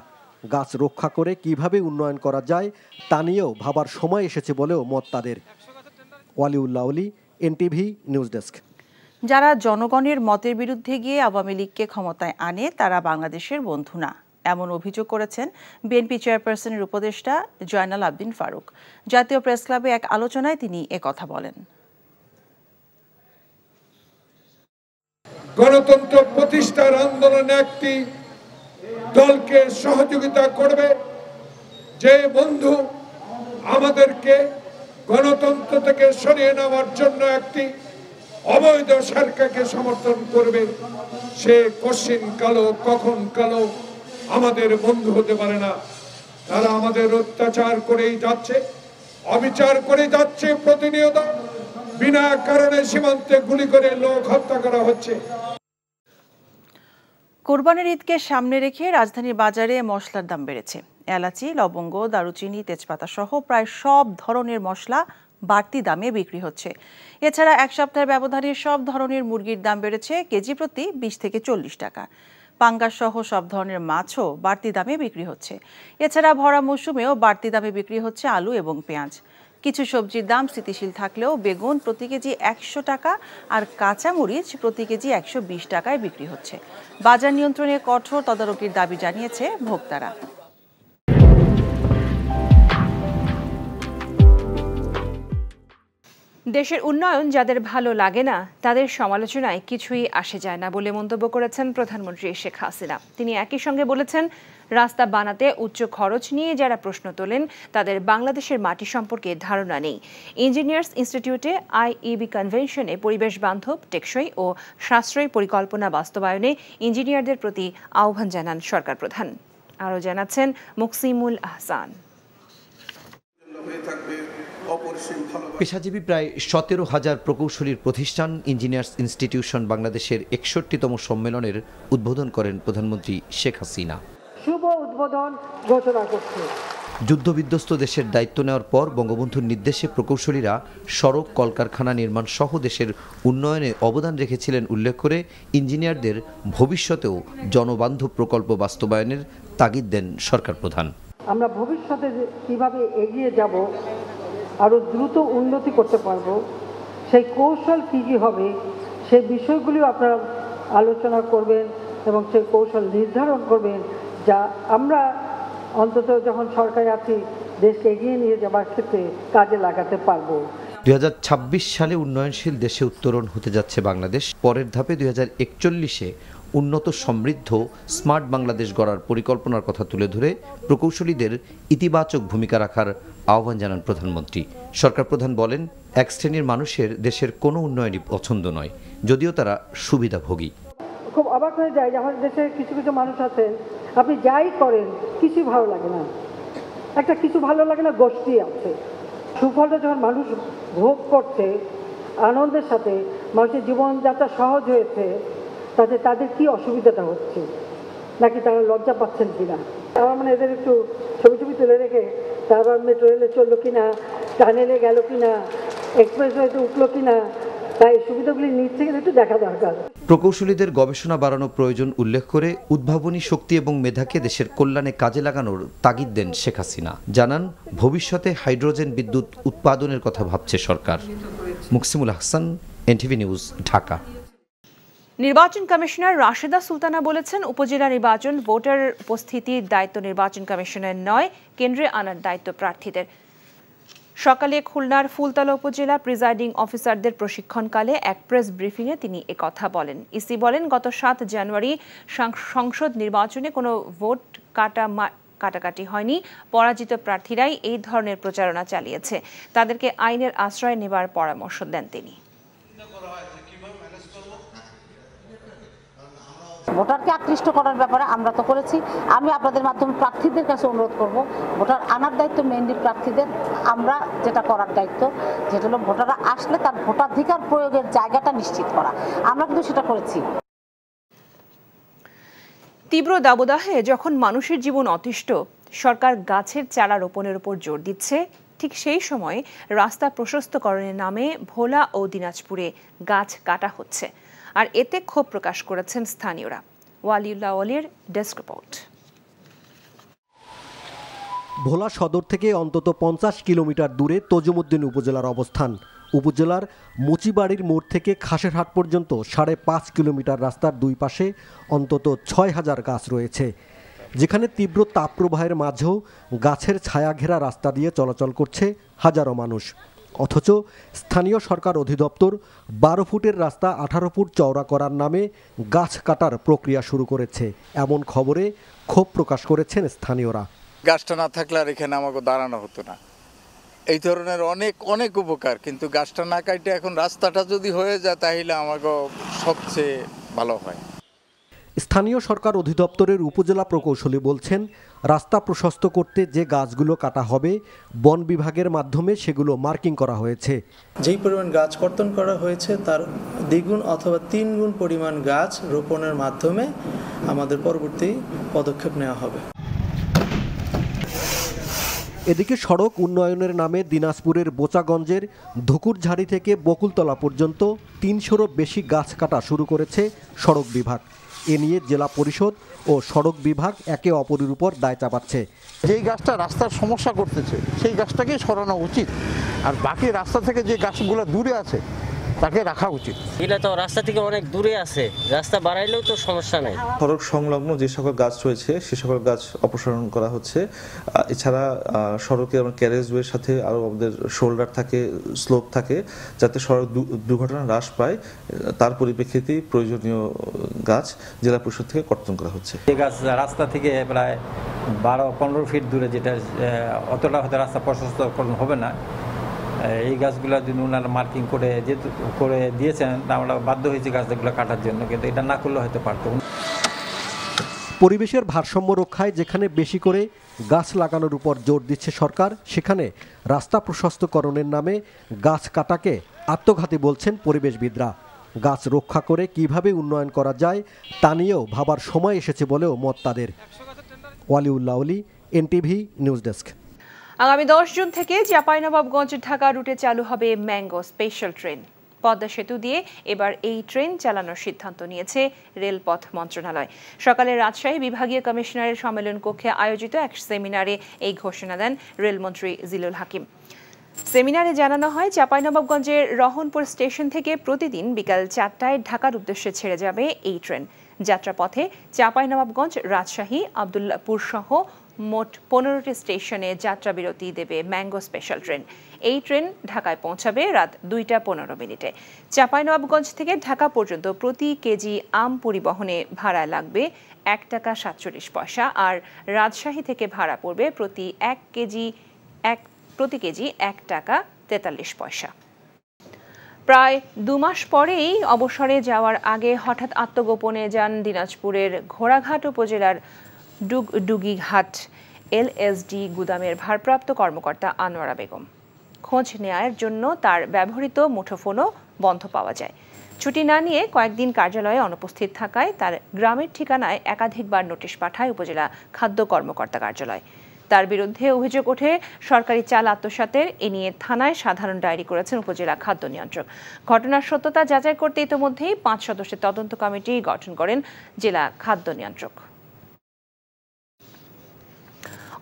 গাছ রক্ষা করে কিভাবে উন্নয়ন করা যায় তা নিয়েও ভাবার সময় এসেছে বলেও মত তাদের। ওয়ালিউল্লাহ অলি, এনটিভি নিউজ ডেস্ক। যারা জনগণের মতের বিরুদ্ধে গিয়ে আওয়ামী লীগকে ক্ষমতায় আনে তারা বাংলাদেশের বন্ধু না, এমন অভিযোগ করেছেন বিএনপি চেয়ারপারসনের উপদেষ্টা জয়নাল আবদিন ফারুক। জাতীয় প্রেস ক্লাবে এক আলোচনায় তিনি একথা বলেন। গণতন্ত্র প্রতিষ্ঠার আন্দোলনে একটি দলকে সহযোগিতা করবে যে বন্ধু আমাদেরকে গণতন্ত্র থেকে সরিয়ে নেওয়ার জন্য একটি অবৈধ সরকারকে সমর্থন করবে, সে কশিন কালো কখন কালো আমাদের বন্ধু হতে পারে না। তারা আমাদের অত্যাচার করেই যাচ্ছে, অবিচার করে যাচ্ছে। প্রতিনিয়ত বিনা কারণে সীমান্তে গুলি করে লোক হত্যা করা হচ্ছে। কোরবানির ঈদকে সামনে রেখে রাজধানীর বাজারে মশলার দাম বেড়েছে। এলাচি, লবঙ্গ, দারুচিনি, তেজপাতা সহ প্রায় সব ধরনের মশলা বাড়তি দামে বিক্রি হচ্ছে। এছাড়া এক সপ্তাহের ব্যবধানে সব ধরনের মুরগির দাম বেড়েছে কেজি প্রতি 20 থেকে 40 টাকা। পাঙ্গাস সহ সব ধরনের মাছও বাড়তি দামে বিক্রি হচ্ছে। এছাড়া ভরা মৌসুমেও বাড়তি দামে বিক্রি হচ্ছে আলু এবং পেঁয়াজ। কিছু সবজির দাম স্থিতিশীল থাকলেও বেগুন প্রতি কেজি 100 টাকা আর কাঁচামরিচ প্রতি কেজি 120 টাকায় বিক্রি হচ্ছে। বাজার নিয়ন্ত্রণে কঠোর তদারকির দাবি জানিয়েছে ভোক্তারা। দেশের উন্নয়ন যাদের ভালো লাগে না তাদের সমালোচনায় কিছুই আসে যায় না বলে মন্তব্য করেছেন প্রধানমন্ত্রী শেখ হাসিনা। তিনি একই সঙ্গে বলেছেন, রাস্তা বানাতে উচ্চ খরচ নিয়ে যারা প্রশ্ন তোলেন তাদের বাংলাদেশের মাটি সম্পর্কে ধারণা নেই। ইঞ্জিনিয়ার্স ইনস্টিটিউটে আইইবি কনভেনশনে পরিবেশ বান্ধব, টেকসই ও সাশ্রয়ী পরিকল্পনা বাস্তবায়নে ইঞ্জিনিয়ারদের প্রতি আহ্বান জানান সরকার প্রধান। আরও জানাচ্ছেন মুকসিমুল আহসান। পেশাজীবী প্রায় 17,000 প্রকৌশলীর প্রতিষ্ঠান ইঞ্জিনিয়ার্স ইনস্টিটিউশন বাংলাদেশের 61তম সম্মেলনের উদ্বোধন করেন প্রধানমন্ত্রী শেখ হাসিনা। শুভ উদ্বোধন ঘোষণা করছি। যুদ্ধবিধ্বস্ত দেশের দায়িত্ব নেওয়ার পর বঙ্গবন্ধুর নির্দেশে প্রকৌশলীরা সড়ক, কলকারখানা নির্মাণ সহ দেশের উন্নয়নে অবদান রেখেছিলেন উল্লেখ করে ইঞ্জিনিয়ারদের ভবিষ্যতেও জনবান্ধব প্রকল্প বাস্তবায়নের তাগিদ দেন সরকার প্রধান। আমরা ভবিষ্যতে কিভাবে এগিয়ে যাব, আরও দ্রুত উন্নতি করতে পারবো, সেই কৌশল কী কী হবে সেই বিষয়গুলিও আপনারা আলোচনা করবেন এবং সেই কৌশল নির্ধারণ করবেন, যা আমরা অন্তত যখন সরকারে আছি দেশকে এগিয়ে নিয়ে যাবার ক্ষেত্রে কাজে লাগাতে পারবো। 2026 সালে উন্নয়নশীল দেশে উত্তরণ হতে যাচ্ছে বাংলাদেশ। পরের ধাপে 2041-এ উন্নত সমৃদ্ধ স্মার্ট বাংলাদেশ গড়ার পরিকল্পনার কথা তুলে ধরে প্রকৌশলীদের ইতিবাচক ভূমিকা রাখার আহ্বান জানান প্রধানমন্ত্রী। সরকার প্রধান বলেন, এক শ্রেণীর মানুষের দেশের কোনো উন্নয়নই পছন্দ নয়, যদিও তারা সুবিধাভোগী। খুব অবাক হয়ে যায় যে আমাদের দেশে কিছু কিছু মানুষ আছেন, আপনি যাই করেন কিছু ভালো লাগে না, একটা কিছু ভালো লাগে না গোষ্ঠী আছে। সুফলটা যখন মানুষ ভোগ করছে আনন্দের সাথে, মানুষের জীবনযাত্রা সহজ হয়েছে, তাতে তাদের কি অসুবিধাটা হচ্ছে, নাকি তারা লজ্জা পাচ্ছেন কিনা। আমার মানে এদের একটু ছবি তুলে রেখে তারপর মেট্রো রেলে চললো কিনা, টানেলে গেল কিনা, এক্সপ্রেসওয়েতে উঠলো কিনা, তাই সুবিধাগুলি নিচ্ছে কিনা একটু দেখা দরকার। প্রকৌশলীদের গবেষণা বাড়ানো প্রয়োজন উল্লেখ করে উদ্ভাবনী শক্তি এবং মেধাকে দেশের কল্যাণে কাজে লাগানোর তাগিদ দেন শেখ হাসিনা। জানান, ভবিষ্যতে হাইড্রোজেন বিদ্যুৎ উৎপাদনের কথা ভাবছে সরকার। Muksimul Hasan, NTV news, Dhaka. নির্বাচন কমিশনার রাশেদা সুলতানা বলেছেন, উপজেলা নির্বাচন ভোটার উপস্থিতির দায়িত্ব নির্বাচন কমিশনের নয়, কেন্দ্রে আনার দায়িত্ব প্রার্থীদের। সকালে খুলনার ফুলতলা উপজেলা প্রিজাইডিং অফিসারদের প্রশিক্ষণকালে এক প্রেস ব্রিফিংয়ে তিনি একথা বলেন। ইসি বলেন, গত 7 জানুয়ারি সংসদ নির্বাচনে কোনো ভোট কাটাকাটি হয়নি। পরাজিত প্রার্থীরাই এই ধরনের প্রচারণা চালিয়েছে। তাদেরকে আইনের আশ্রয় নেবার পরামর্শ দেন তিনি। ভোটারকে আকৃষ্ট করার ব্যাপারে আমরা তো করেছি। আমি আপনাদের মাধ্যমে প্রার্থীদের কাছে অনুরোধ করব, ভোটার আনার দায়িত্ব মেইনলি প্রার্থীদের। আমরা যেটা করার দায়িত্ব, যেটা হলো ভোটাররা আসলে তার ভোটাধিকার প্রয়োগের জায়গাটা নিশ্চিত করা, আমরা কিন্তু সেটা করেছি। তীব্র দাবদাহে যখন মানুষের জীবন অতিষ্ঠ, সরকার গাছের চারা রোপণের উপর জোর দিচ্ছে, ঠিক সেই সময় রাস্তা প্রশস্তকরণের নামে ভোলা ও দিনাজপুরে গাছ কাটা হচ্ছে, আর এতে ক্ষোভ প্রকাশ করেছেন স্থানীয়রা। ওয়ালিউল্লাহ ওয়ালির ডেস্ক রিপোর্ট। ভোলা সদর থেকে অন্তত 50 কিলোমিটার দূরে তজুমুদ্দিন উপজেলার অবস্থান। উপজেলার মুচিবাড়ির মোড় থেকে খাসেরহাট পর্যন্ত 5.5 কিলোমিটার রাস্তার দুই পাশে অন্তত 6000 গাছ রয়েছে, যেখানে তীব্র তাপপ্রবাহের মাঝেও গাছের ছায়া ঘেরা রাস্তা দিয়ে চলাচল করছে হাজারো মানুষ। অথচ স্থানীয় সরকার অধিদপ্তর 12 ফুটের রাস্তা 18 ফুট চওড়া করার নামে গাছ কাটার প্রক্রিয়া শুরু করেছে, এমন খবরে ক্ষোভ প্রকাশ করেছেন স্থানীয়রা। গাছটা না থাকলে আর এখানে আমাকে দাঁড়ানো হতো না। এই ধরনের অনেক উপকার, কিন্তু গাছটা না কাটে এখন রাস্তাটা যদি হয়ে যায় তাহলে আমাকে সবচেয়ে ভালো হয়। স্থানীয় সরকার অধিদপ্তরের উপজেলা প্রকৌশলী বলছেন, রাস্তা প্রশস্ত করতে যে গাছগুলো কাটা হবে বন বিভাগের মাধ্যমে সেগুলো মার্কিং করা হয়েছে। যেই পরিমাণ গাছ কর্তন করা হয়েছে তার দ্বিগুণ অথবা 3 গুণ পরিমাণ গাছ রোপণের মাধ্যমে আমাদের পরবর্তী পদক্ষেপ নেওয়া হবে। এদিকে সড়ক উন্নয়নের নামে দিনাজপুরের বোচাগঞ্জের ধুকুরঝাড়ি থেকে বকুলতলা পর্যন্ত 300-রও বেশি গাছ কাটা শুরু করেছে সড়ক বিভাগ। এ নিয়ে জেলা পরিষদ ও সড়ক বিভাগ একে অপরের উপর দায় চাপাচ্ছে। যেই গাছটা রাস্তার সমস্যা করতেছে সেই গাছটাকে সরানো উচিত, আর বাকি রাস্তা থেকে যে গাছগুলো দূরে আছে তাকে রাখা উচিত। এটা তো রাস্তা থেকে অনেক দূরে আছে, রাস্তা বাড়াইলেও তো সমস্যা নাই। সড়ক সংলগ্ন যে সকল গাছ রয়েছে সে সকল গাছ অপসারণ করা হচ্ছে। এছাড়া সড়কের ক্যারেজওয়ের সাথে আরও আমাদের শোল্ডার থাকে, স্লোপ থাকে, যাতে সড়ক দুর্ঘটনা হ্রাস পায়, তার পরিপ্রেক্ষিতে প্রয়োজনীয় গাছ জেলা পরিষদ থেকে কর্তন করা হচ্ছে। এই গাছ রাস্তা থেকে প্রায় 12-15 ফিট দূরে, যেটা অতটা হয়তো রাস্তা প্রশস্তকরণ হবে না, এই গাছগুলো যদি ওনারা মার্কিং করে দিয়েছেন, আমরা বাধ্য হয়েছি গাছগুলো কাটার জন্য, কিন্তু এটা না করলে হয়তো পারত। পরিবেশের ভারসাম্য রক্ষায় যেখানে বেশি করে গাছ লাগানোর উপর জোর দিচ্ছে সরকার, সেখানে রাস্তা প্রশস্তকরণের নামে গাছ কাটাকে আত্মঘাতী বলছেন পরিবেশবিদরা। গাছ রক্ষা করে কিভাবে উন্নয়ন করা যায় তা নিয়েও ভাবার সময় এসেছে বলেও মত তাদের। ওয়ালিউল্লাহ ওলি, এনটিভি নিউজ ডেস্ক। আগামী 10 জুন থেকে চাঁপাইনবাবগঞ্জ ঢাকা রুটে চালু হবে ম্যাঙ্গো স্পেশাল ট্রেন। পদ্মা সেতু দিয়ে এবার এই ট্রেন চালানোর সিদ্ধান্ত নিয়েছে রেলপথ মন্ত্রণালয়। সকালে রাজশাহী বিভাগীয় কমিশনারের সম্মেলন কক্ষে আয়োজিত এক সেমিনারে এই ঘোষণা দেন রেলমন্ত্রী জিলুল হাকিম। সেমিনারে জানানো হয়, চাঁপাইনবাবগঞ্জের রহনপুর স্টেশন থেকে প্রতিদিন বিকাল 4টায় ঢাকার উদ্দেশ্যে ছেড়ে যাবে এই ট্রেন। যাত্রাপথে চাঁপাইনবাবগঞ্জ, রাজশাহী, আব্দুল্লাহপুর সহ মোট 15টি স্টেশনে যাত্রা বিরতি দেবে ম্যাঙ্গো স্পেশাল ট্রেন। এই ট্রেন ঢাকায় পৌঁছাবে রাত 2টা 15 মিনিটে। চাঁপাইনবাবগঞ্জ থেকে ঢাকা পর্যন্ত প্রতি কেজি আম পরিবহনে ভাড়া লাগবে 1 টাকা 47 পয়সা, আর রাজশাহী থেকে ভাড়া পড়বে প্রতি কেজি 1 টাকা 43 পয়সা। প্রায় 2 মাস পরেই অবসরে যাওয়ার আগে হঠাৎ আত্মগোপনে যান দিনাজপুরের ঘোড়াঘাট উপজেলার ডুগিঘাট এলএসডি গুদামের ভারপ্রাপ্ত কর্মকর্তা আনোয়ারা বেগম। খোঁজ নেওয়ার জন্য তার ব্যবহৃত মুঠোফোনও বন্ধ পাওয়া যায়। ছুটি না নিয়ে কয়েকদিন কার্যালয়ে অনুপস্থিত থাকায় তার গ্রামের ঠিকানায় একাধিকবার নোটিশ পাঠায় উপজেলা খাদ্য কর্মকর্তা কার্যালয়। তার বিরুদ্ধে অভিযোগ ওঠে সরকারি চাল আত্মসাতের। এ নিয়ে থানায় সাধারণ ডায়েরি করেছেন উপজেলা খাদ্য নিয়ন্ত্রক। ঘটনার সত্যতা যাচাই করতে ইতোমধ্যেই 5 সদস্যের তদন্ত কমিটি গঠন করেন জেলা খাদ্য নিয়ন্ত্রক।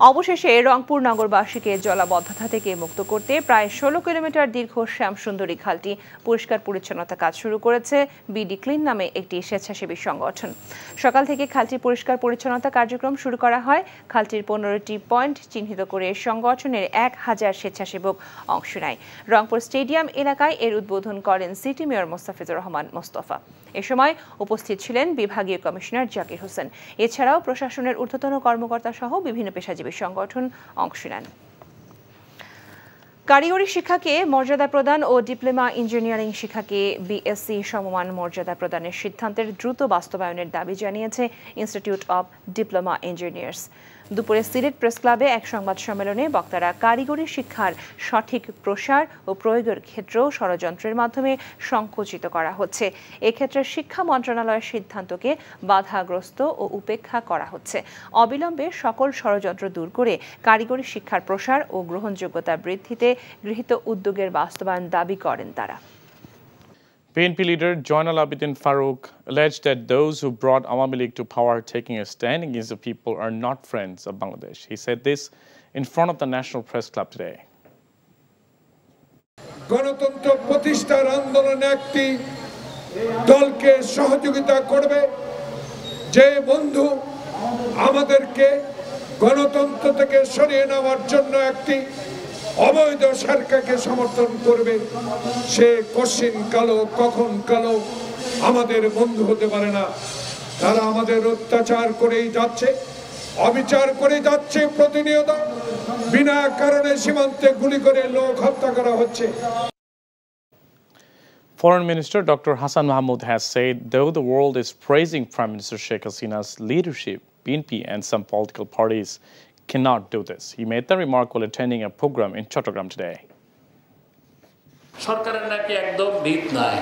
অবশেষে রংপুর নগরবাসীকে জলাবদ্ধতা থেকে মুক্ত করতে প্রায় 16 কিলোমিটার দীর্ঘ শ্যামসুন্দরী খালটি পরিষ্কার পরিচ্ছন্নতা কাজ শুরু করেছে বিডি ক্লিন নামে একটি স্বেচ্ছাসেবী সংগঠন। সকাল থেকে খালটি পরিষ্কার পরিচ্ছন্নতা কার্যক্রম শুরু করা হয়। খালটির 15টি পয়েন্ট চিহ্নিত করে সংগঠনের 1000 স্বেচ্ছাসেবক অংশ নেয়। রংপুর স্টেডিয়াম এলাকায় এর উদ্বোধন করেন সিটি মেয়র মোস্তাফিজুর রহমান মোস্তফা। এ সময় উপস্থিত ছিলেন বিভাগীয় কমিশনার জাকির হোসেন। এছাড়াও প্রশাসনের ঊর্ধ্বতন কর্মকর্তা সহ বিভিন্ন পেশাজীবী সংগঠন অংশ নেন। কারিগরি শিক্ষাকে মর্যাদা প্রদান ও ডিপ্লোমা ইঞ্জিনিয়ারিং শিক্ষাকে বিএসসি সমমান মর্যাদা প্রদানের সিদ্ধান্তের দ্রুত বাস্তবায়নের দাবি জানিয়েছে ইনস্টিটিউট অব ডিপ্লোমা ইঞ্জিনিয়ার্স। দুপুরে সিলেট প্রেস ক্লাবে এক সংবাদ সম্মেলনে বক্তারা কারিগরি শিক্ষার সঠিক প্রসার ও প্রয়োগের ক্ষেত্রেও ষড়যন্ত্রের মাধ্যমে সংকুচিত করা হচ্ছে। এক্ষেত্রে শিক্ষা মন্ত্রণালয়ের সিদ্ধান্তকে বাধাগ্রস্ত ও উপেক্ষা করা হচ্ছে। অবিলম্বে সকল ষড়যন্ত্র দূর করে কারিগরি শিক্ষার প্রসার ও গ্রহণযোগ্যতা বৃদ্ধিতে গৃহীত উদ্যোগের বাস্তবায়ন দাবি করেন তারা। PNP leader Joinal Abidin Farooq alleged that those who brought Awami League to power taking a stand against the people are not friends of Bangladesh. He said this in front of the National Press Club today. গণতন্ত্র প্রতিষ্ঠার আন্দোলনে একটি দলকে সহযোগিতা করবে যে বন্ধু আমাদেরকে গণতন্ত্র থেকে সরিয়ে নেওয়ার জন্য একটি অবৈধ সরকারকে সমর্থন করবে, সে কশিন কালো কখন কালো আমাদের বন্ধু হতে পারে না। তারা আমাদের অত্যাচার করেই যাচ্ছে, অবিচার করে যাচ্ছে। প্রতিনিয়ত বিনা কারণে সীমান্তে গুলি করে লোক হত্যা করা হচ্ছে। Foreign Minister Dr. Hassan Mahmood has said though the world is praising Prime Minister Sheikh Hasina's leadership, PNP and some political parties cannot do this. He made the remark while attending a program in Chattogram today. সরকারের নাকি একদম ভিত নাই,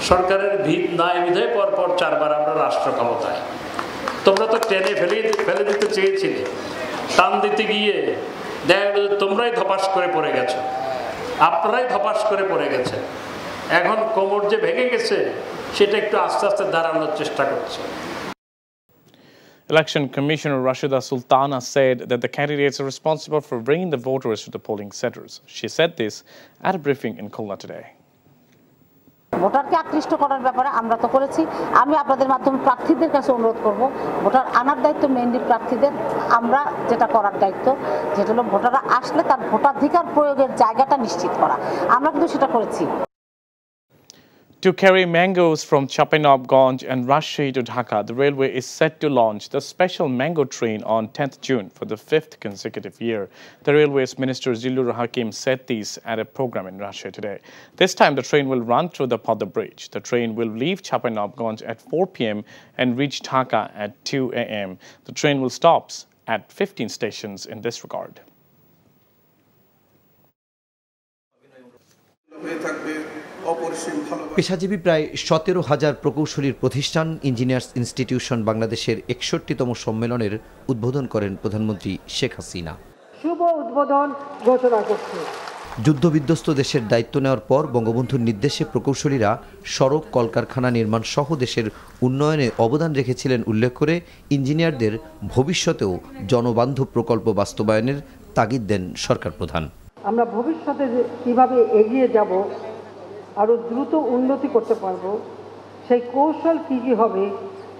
সরকারের ভিত নাই বিধায় পরপর 4 বার আমরা রাষ্ট্র ক্ষমতায়। তোমরা তো টেনে ফেলে দিতে চেয়েছিলে, টান দিতে গিয়ে দেখা গেল তোমরাই ধপাস করে পড়ে গেছো, আপনারাই ধপাস করে পড়ে গেছে। এখন কোমর যে ভেঙে গেছে সেটা একটু আস্তে আস্তে দাঁড়ানোর চেষ্টা করছে। Election Commissioner Rashida Sultana said that the candidates are responsible for bringing the voters to the polling centers. She said this at a briefing in Khulna today. ভোটারকে আকৃষ্ট করার ব্যাপারে আমরা তো করেছি। আমি আপনাদের মাধ্যমে প্রার্থীদের কাছে অনুরোধ করব, ভোটার আনার দায়িত্ব মেইনলি প্রার্থীদের। আমরা যেটা করার দায়িত্ব, যেটা হলো ভোটাররা আসলে তার ভোটাধিকার প্রয়োগের জায়গাটা নিশ্চিত করা। আমরা কিন্তু সেটা করেছি। To carry mangoes from Chapainabganj and Rajshahi to Dhaka, the railway is set to launch the special mango train on 10th June for the 5th consecutive year. The Railways Minister Zilur Hakim said this at a program in Rajshahi today. This time the train will run through the Padda Bridge. The train will leave Chapainabganj at 4 p.m. and reach Dhaka at 2 a.m. The train will stop at 15 stations in this regard. পেশাজীবী প্রায় 17,000 প্রকৌশলীর প্রতিষ্ঠান ইঞ্জিনিয়ার্স ইনস্টিটিউশন বাংলাদেশের 61তম সম্মেলনের উদ্বোধন করেন প্রধানমন্ত্রী শেখ হাসিনা। শুভ উদ্বোধন ঘোষণা করছি। যুদ্ধবিধ্বস্ত দেশের দায়িত্ব নেওয়ার পর বঙ্গবন্ধুর নির্দেশে প্রকৌশলীরা সড়ক, কলকারখানা নির্মাণ সহ দেশের উন্নয়নে অবদান রেখেছিলেন উল্লেখ করে ইঞ্জিনিয়ারদের ভবিষ্যতেও জনবান্ধব প্রকল্প বাস্তবায়নের তাগিদ দেন সরকার প্রধান। আমরা ভবিষ্যতে কিভাবে এগিয়ে যাব, আরও দ্রুত উন্নতি করতে পারবো, সেই কৌশল কী কী হবে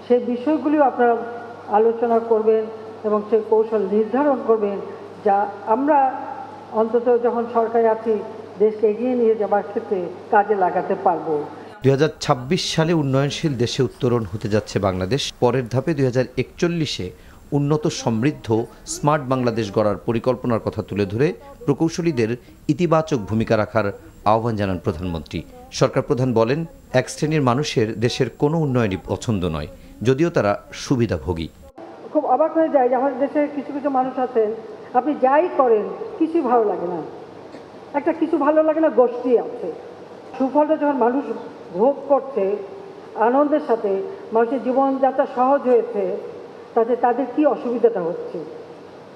সেই বিষয়গুলিও আপনারা আলোচনা করবেন এবং সেই কৌশল নির্ধারণ করবেন, যা আমরা অন্তত যখন সরকারে আছি দেশকে এগিয়ে নিয়ে যাবার ক্ষেত্রে কাজে লাগাতে পারবো। 2026 সালে উন্নয়নশীল দেশে উত্তরণ হতে যাচ্ছে বাংলাদেশ। পরের ধাপে 2041-এ উন্নত সমৃদ্ধ স্মার্ট বাংলাদেশ গড়ার পরিকল্পনার কথা তুলে ধরে প্রকৌশলীদের ইতিবাচক ভূমিকা রাখার আহ্বান জানান প্রধানমন্ত্রী। সরকার প্রধান বলেন, এক শ্রেণীর মানুষের দেশের কোনো উন্নয়নই পছন্দ নয়, যদিও তারা সুবিধাভোগী। খুব অবাক হয়ে যায় যে আমাদের দেশে কিছু কিছু মানুষ আছেন, আপনি যাই করেন কিছু ভালো লাগে না, একটা কিছু ভালো লাগে না গোষ্ঠী আছে। সুফলটা যখন মানুষ ভোগ করছে আনন্দের সাথে, মানুষের জীবনযাত্রা সহজ হয়েছে, তাতে তাদের কি অসুবিধাটা হচ্ছে,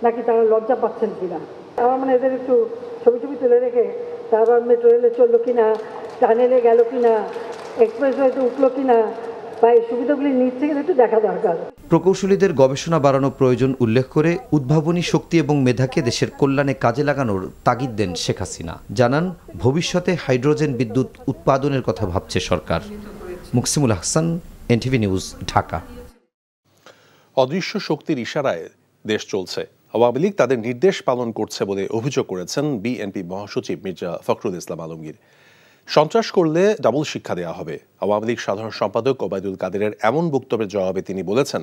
নাকি তারা লজ্জা পাচ্ছেন কিনা। আমার মানে এদের একটু ছবি তুলে রেখে তারপর মেট্রো রেলে চললো কিনা, টানেলে গেল কিনা, এক্সপ্রেসওয়েতে উঠলো কিনা, বা এই সুবিধাগুলি নিচ্ছে কিনা একটু দেখা দরকার। প্রকৌশলীদের গবেষণা বাড়ানো প্রয়োজন উল্লেখ করে উদ্ভাবনী শক্তি এবং মেধাকে দেশের কল্যাণে কাজে লাগানোর তাগিদ দেন শেখ হাসিনা। জানান, ভবিষ্যতে হাইড্রোজেন বিদ্যুৎ উৎপাদনের কথা ভাবছে সরকার। Muksimul Hasan, NTV news, Dhaka. অদৃশ্য শক্তির ইশারায় দেশ চলছে। আওয়ামী লীগ তাদের নির্দেশ পালন করছে বলে অভিযোগ করেছেন বিএনপি মহাসচিব মির্জা ফখরুল ইসলাম আলমগীর। সন্ত্রাস করলে ডাবল শিক্ষা দেওয়া হবে। আওয়ামী লীগ সাধারণ সম্পাদক ওবায়দুল কাদেরের এমন বক্তব্যের জবাবে তিনি বলেছেন,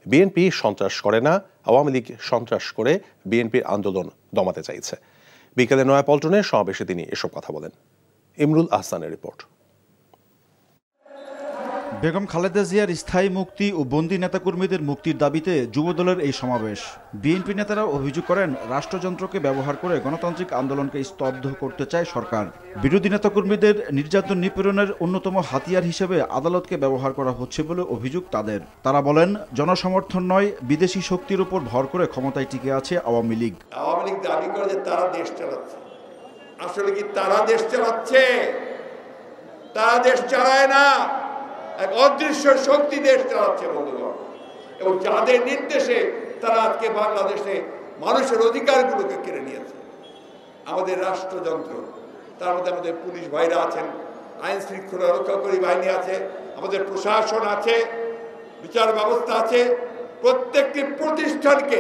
বিএনপি সন্ত্রাস করে না, আওয়ামী লীগ সন্ত্রাস করে বিএনপির আন্দোলন দমাতে চাইছে। বিকেলে নয়াপল্টনে সমাবেশে তিনি এসব কথা বলেন। ইমরুল আহসানের রিপোর্ট। বেগম খালেদা জিয়ার স্থায়ী মুক্তি ও বন্দী নেতাকর্মীদের মুক্তির দাবিতে যুবদলের এই সমাবেশ। বিএনপি নেতারা অভিযোগ করেন, রাষ্ট্রযন্ত্রকে ব্যবহার করে গণতান্ত্রিক আন্দোলনকে স্তব্ধ করতে চায় সরকার। বিরোধী নেতাকর্মীদের নির্যাতন নিপীড়নের অন্যতম হাতিয়ার হিসেবে আদালতকে ব্যবহার করা হচ্ছে বলে অভিযোগ তাদের। তারা বলেন, জনসমর্থন নয়, বিদেশি শক্তির উপর ভর করে ক্ষমতায় টিকে আছে আওয়ামী লীগ। আওয়ামী লীগ দাবি করে যে তারা দেশ চালাচ্ছে। আসলে কি তারা দেশ চালাচ্ছে? তারা দেশ চালায় না, এক অদৃশ্য শক্তি দেশ চালাচ্ছে বন্ধুগণ। এবং যাদের নির্দেশে তারা আজকে বাংলাদেশে মানুষের অধিকারগুলোকে কেড়ে নিয়েছে। আমাদের রাষ্ট্রযন্ত্র, তার মধ্যে আমাদের পুলিশ ভাইরা আছেন, আইন শৃঙ্খলা রক্ষাকারী বাহিনী আছে, আমাদের প্রশাসন আছে, বিচার ব্যবস্থা আছে, প্রত্যেকটি প্রতিষ্ঠানকে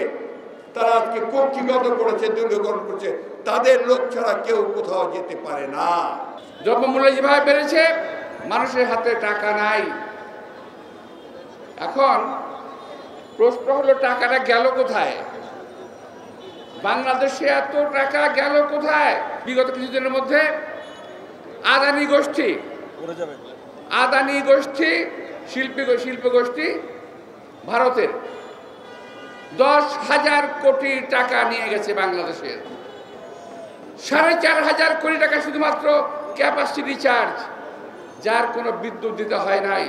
তারা আজকে কক্ষিগত করেছে, দুর্নীতিকরণ করেছে। তাদের লোক ছাড়া কেউ কোথাও যেতে পারে না। দ্রব্যমূল্য যেভাবে বেড়েছে, মানুষের হাতে টাকা নাই। এখন প্রশ্ন হলো, টাকাটা গেল কোথায়? বাংলাদেশে এত টাকা গেল কোথায়? বিগত কিছুদিনের মধ্যে আদানি গোষ্ঠী শিল্প গোষ্ঠী ভারতের 10,000 কোটি টাকা নিয়ে গেছে বাংলাদেশের। 4,500 কোটি টাকা শুধুমাত্র ক্যাপাসিটি চার্জ, যার কোনো বিদ্যুৎ দিতে হয় নাই।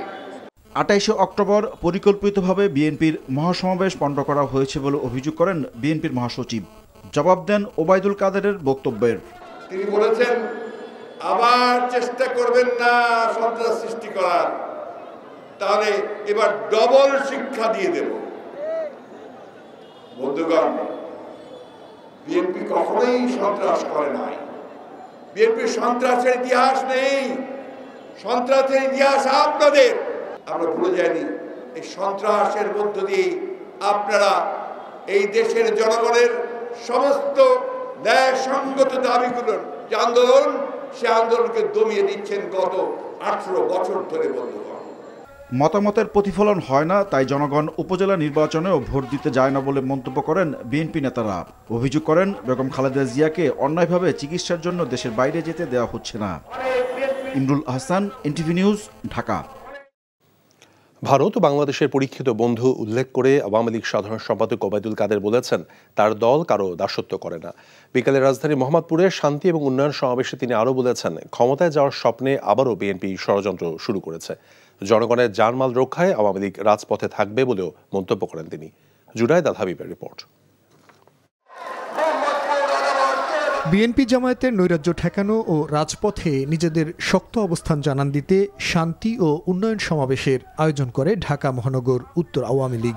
28 অক্টোবর পরিকল্পিতভাবে বিএনপির মহাসমাবেশ পণ্ড করা হয়েছে বলে অভিযোগ করেন বিএনপির মহাসচিব। জবাব দেন ওবায়দুল কাদেরের বক্তব্যের। তিনি বলেছেন, আবার চেষ্টা করবেন না সন্ত্রাস সৃষ্টি করার, তাহলে এবার ডবল শিক্ষা দিয়ে দেব। বন্ধুগণ, বিএনপি কখনোই সন্ত্রাস করে নাই। বিএনপির সন্ত্রাসের ইতিহাস নেই। সন্ত্রাসের ইতিহাস আপনাদের। আমরা ভুলে যাইনি, এই সন্ত্রাসের মধ্য দিয়ে আপনারা এই দেশের জনগণের সমস্ত ন্যায়সঙ্গত দাবিগুলোর যে আন্দোলন, সে আন্দোলনকে দমিয়ে দিচ্ছেন গত 18 বছর ধরে। বন্ধুগণ, মতামতের প্রতিফলন হয় না, তাই জনগণ উপজেলা নির্বাচনেও ভোট দিতে যায় না বলে মন্তব্য করেন বিএনপি নেতারা। অভিযোগ করেন, বেগম খালেদা জিয়াকে অন্যায়ভাবে চিকিৎসার জন্য দেশের বাইরে যেতে দেওয়া হচ্ছে না। Imrul Ahsan, NTV news, Dhaka. ভারত ও বাংলাদেশের পরীক্ষিত বন্ধু উল্লেখ করে আওয়ামী লীগ সাধারণ সম্পাদক ওবায়দুল কাদের বলেছেন, তার দল কারো দাসত্ব করে না। বিকালে রাজধানী মোহাম্মদপুরে শান্তি এবং উন্নয়ন সমাবেশে তিনি আরও বলেছেন, ক্ষমতায় যাওয়ার স্বপ্নে আবারও বিএনপি ষড়যন্ত্র শুরু করেছে। জনগণের জানমাল রক্ষায় আওয়ামী লীগ রাজপথে থাকবে বলেও মন্তব্য করেন তিনি। জুনায়েদ আল হাবিবের রিপোর্ট। বিএনপি জামায়াতের নৈরাজ্য ঠেকানো ও রাজপথে নিজেদের শক্ত অবস্থান জানান দিতে শান্তি ও উন্নয়ন সমাবেশের আয়োজন করে ঢাকা মহানগর উত্তর আওয়ামী লীগ।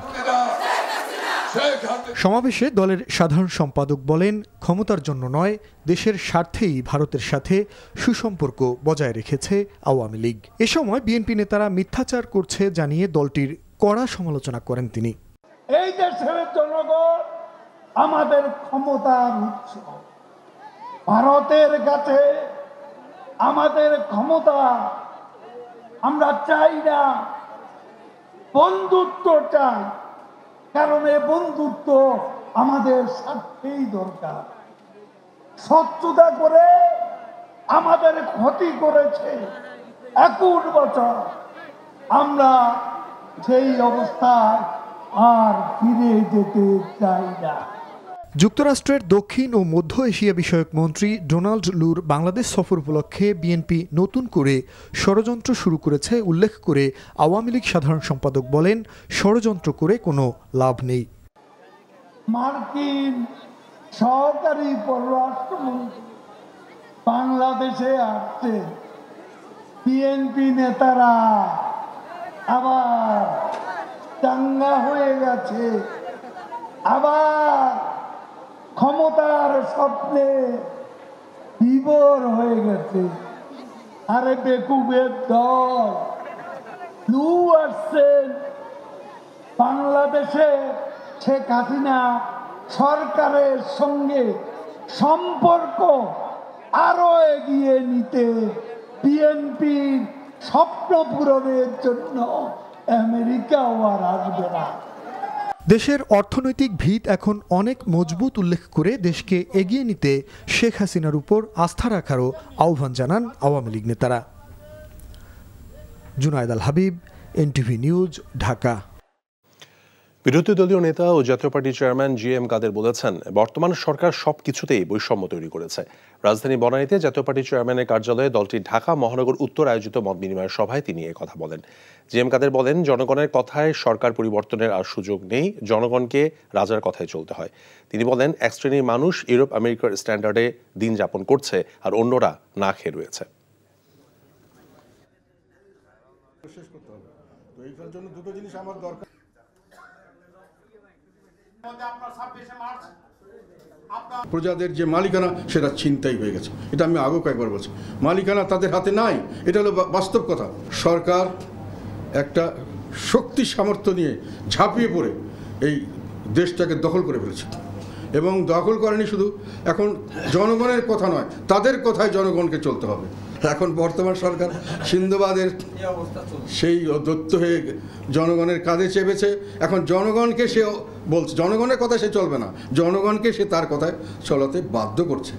সমাবেশে দলের সাধারণ সম্পাদক বলেন, ক্ষমতার জন্য নয়, দেশের স্বার্থেই ভারতের সাথে সুসম্পর্ক বজায় রেখেছে আওয়ামী লীগ। এ সময় বিএনপি নেতারা মিথ্যাচার করছে জানিয়ে দলটির কড়া সমালোচনা করেন তিনি। এই দেশের জনগণ আমাদের ক্ষমতার উৎস, ভারতের কাছে আমাদের ক্ষমতা আমরা চাই না, বন্ধুত্ব চাই, কারণ এই বন্ধুত্ব আমাদের স্বার্থেই দরকার। শত্রুতা করে আমাদের ক্ষতি করেছে 21 বছর, আমরা সেই অবস্থায় আর ফিরে যেতে চাই না। যুক্তরাষ্ট্রের দক্ষিণ ও মধ্য এশিয়া বিষয়ক মন্ত্রী ডোনাল্ড লুর বাংলাদেশ সফর উপলক্ষে বিএনপি নতুন করে ষড়যন্ত্র শুরু করেছে উল্লেখ করে আওয়ামী লীগ সাধারণ সম্পাদক বলেন, ষড়যন্ত্র করে কোনো লাভ নেই। মার্কিন সহকারী পররাষ্ট্রমন্ত্রী বাংলাদেশে আসছে, বিএনপি নেতারা আবার দাঙ্গা হয়ে গেছে, আবার ক্ষমতার স্বপ্নে বিভোর হয়ে গেছে। আরে বেকুবের দল, লু আসছেন বাংলাদেশে শেখ হাসিনা সরকারের সঙ্গে সম্পর্ক আরো এগিয়ে নিতে, বিএনপির স্বপ্ন পূরণের জন্য আমেরিকাও আর আসবে না। দেশের অর্থনৈতিক ভিত এখন অনেক মজবুত উল্লেখ করে দেশকে এগিয়ে নিতে শেখ হাসিনার উপর আস্থা রাখারও আহ্বান জানান আওয়ামী লীগ নেতারা। জুনায়েদ আল হাবিব, এনটিভি নিউজ, ঢাকা। বিরোধী দলীয় নেতা ও জাতীয় পার্টির চেয়ারম্যান জিএম কাদের বলেছেন, বর্তমান সরকার সবকিছুতেই বৈষম্য তৈরি করেছে। রাজধানী বনানীতে জাতীয় পার্টির চেয়ারম্যানের কার্যালয়ে দলটির ঢাকা মহানগর উত্তর আয়োজিত মত বিনিময় সভায় তিনি কথা বলেন। জিএম কাদের বলেন, জনগণের কথায় সরকার পরিবর্তনের আর সুযোগ নেই, জনগণকে রাজার কথায় চলতে হয়। তিনি বলেন, এক শ্রেণীর মানুষ ইউরোপ আমেরিকার স্ট্যান্ডার্ডে দিন যাপন করছে আর অন্যরা না খেয়ে রয়েছে। প্রজাদের যে মালিকানা সেটা ছিনতাই হয়ে গেছে, এটা আমি আগেও কয়েকবার বলছি। মালিকানা তাদের হাতে নাই, এটা হলো বাস্তব কথা। সরকার একটা শক্তি সামর্থ্য নিয়ে ঝাঁপিয়ে পড়ে এই দেশটাকে দখল করে ফেলেছে, এবং দখল করেনি শুধু, এখন জনগণের কথা নয়, তাদের কথায় জনগণকে চলতে হবে। এখন বর্তমান সরকার সিন্ধুবাদের সেই দত্ত হয়ে জনগণের কাঁধে চেপেছে। এখন জনগণকে সে বলছে, জনগণের কথা সে চলবে না, জনগণকে সে তার কথায় চলাতে বাধ্য করছে।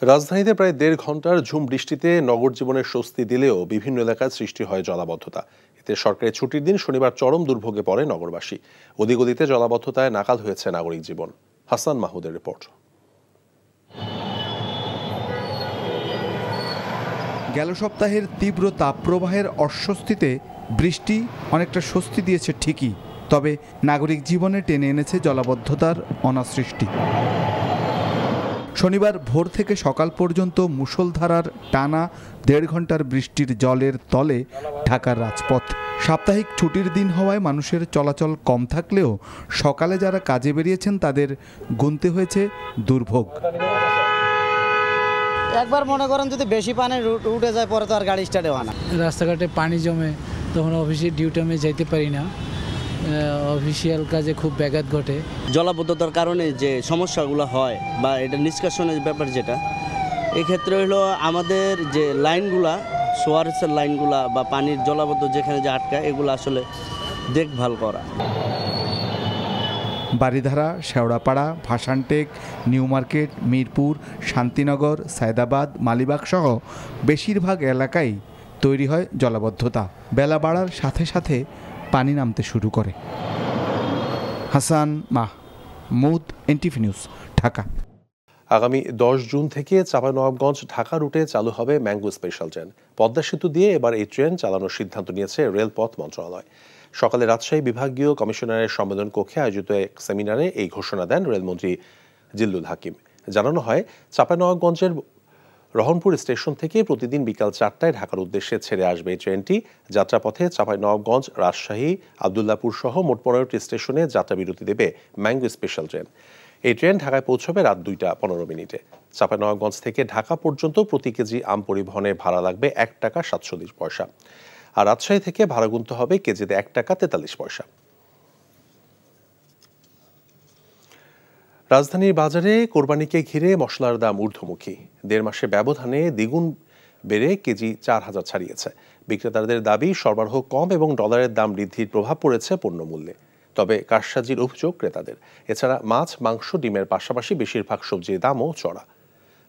রাজধানীতে প্রায় 1.5 ঘন্টার ঝুম বৃষ্টিতে নগর জীবনের স্বস্তি দিলেও বিভিন্ন এলাকায় সৃষ্টি হয় জলাবদ্ধতা। এতে সরকারি ছুটির দিন শনিবার চরম দুর্ভোগে পড়ে নগরবাসী। অধিগতিতে জলাবদ্ধতায় নাকাল হয়েছে নাগরিক জীবন। হাসান মাহমুদের রিপোর্ট। গেল সপ্তাহের তীব্র তাপপ্রবাহের অস্বস্তিতে বৃষ্টি অনেকটা স্বস্তি দিয়েছে ঠিকই, তবে নাগরিক জীবনে টেনে এনেছে জলাবদ্ধতার অনাসৃষ্টি। শনিবার ভোর থেকে সকাল পর্যন্ত মুষলধারার টানা 1.5 ঘন্টার বৃষ্টির জলের তলে ঢাকার রাজপথ। সাপ্তাহিক ছুটির দিন হওয়ায় মানুষের চলাচল কম থাকলেও সকালে যারা কাজে বেরিয়েছেন তাদের গুনতে হয়েছে দুর্ভোগ। একবার মনে করেন যদি বেশি পানি উঠে যায়, পরে তো আর গাড়ি স্টার্ট হয় না। রাস্তাঘাটে পানি জমে, তখন অফিসে ডিউটি আমি যাইতে পারি না, অফিসিয়াল কাজে খুব ব্যাঘাত ঘটে। জলাবদ্ধতার কারণে যে সমস্যাগুলো হয় বা এটা নিষ্কাশনের ব্যাপার যেটা, এক্ষেত্রে হলো আমাদের যে লাইনগুলা, সোয়ারেসের লাইনগুলা বা পানির জলাবদ্ধ যেখানে যে আটকায়, এগুলো আসলে দেখভাল করা। বারিধারা, শেওড়াপাড়া, ভাসানটেক, নিউ মার্কেট, মিরপুর, শান্তিনগর, সায়দাবাদ, মালিবাগ সহ বেশিরভাগ এলাকায় তৈরি হয় জলাবদ্ধতা। বেলা বাড়ার সাথে সাথে পানি নামতে শুরু করে। Hasan Mahmud, NTV news, Dhaka. আগামী 10 জুন থেকে চাঁপাইনবাবগঞ্জ ঢাকা রুটে চালু হবে ম্যাঙ্গো স্পেশাল ট্রেন। পদ্মা সেতু দিয়ে এবার এই ট্রেন চালানোর সিদ্ধান্ত নিয়েছে রেলপথ মন্ত্রণালয়। সকালে রাজশাহী বিভাগীয় কমিশনারের সম্মেলন কক্ষে আয়োজিত এক সেমিনারে এই ঘোষণা দেন রেলমন্ত্রী জিল্লুল হাকিম। জানানো হয় চাঁপাইনবাবগঞ্জের রহনপুর স্টেশন থেকে প্রতিদিন বিকাল 4টায় ঢাকার উদ্দেশ্যে ছেড়ে আসবে এই ট্রেনটি। যাত্রাপথে চাঁপাইনবাবগঞ্জ, রাজশাহী, আবদুল্লাপুর সহ মোট 15টি স্টেশনে যাত্রাবিরতি দেবে ম্যাঙ্গো স্পেশাল ট্রেন। এই ট্রেন ঢাকায় পৌঁছবে রাত 2টা 15 মিনিটে। চাঁপাইনবাবগঞ্জ থেকে ঢাকা পর্যন্ত প্রতি কেজি আম পরিবহনে ভাড়া লাগবে 1 টাকা 47 পয়সা, আর রাজশাহী থেকে ভাড়া গুনতে হবে কেজিতে 1 টাকা 43 পয়সা। রাজধানীর বাজারে কোরবানিকে ঘিরে মশলার দাম ঊর্ধ্বমুখী। 1.5 মাসে ব্যবধানে দ্বিগুণ বেড়ে কেজি 4000 ছাড়িয়েছে। বিক্রেতাদের দাবি, সরবরাহ কম এবং ডলারের দাম বৃদ্ধির প্রভাব পড়েছে পণ্যমূল্যে। তবে কারসাজির অভিযোগ ক্রেতাদের। এছাড়া মাছ, মাংস, ডিমের পাশাপাশি বেশিরভাগ সবজির দামও চড়া।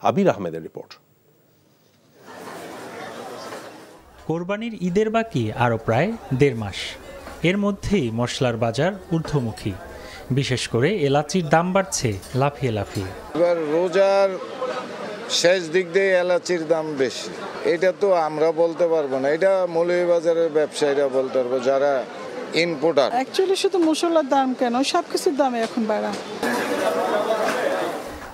আবির আহমেদের রিপোর্ট। কোরবানির ঈদের বাকি আরও প্রায় 1.5 মাস। এর মধ্যেই মশলার বাজার ঊর্ধ্বমুখী। বিশেষ করে এলাচির দাম বাড়ছে লাফিয়ে লাফিয়ে। এবার রোজার শেষ দিক দিয়ে এলাচির দাম বেশি, এটা তো আমরা বলতে পারবো না, এটা মৌলভীবাজারের ব্যবসায়ীরা বলতে পারবো যারা ইনপুটার। অ্যাকচুয়ালি শুধু মশলার দাম কেন, সবকিছুর দামে এখন বাড়া।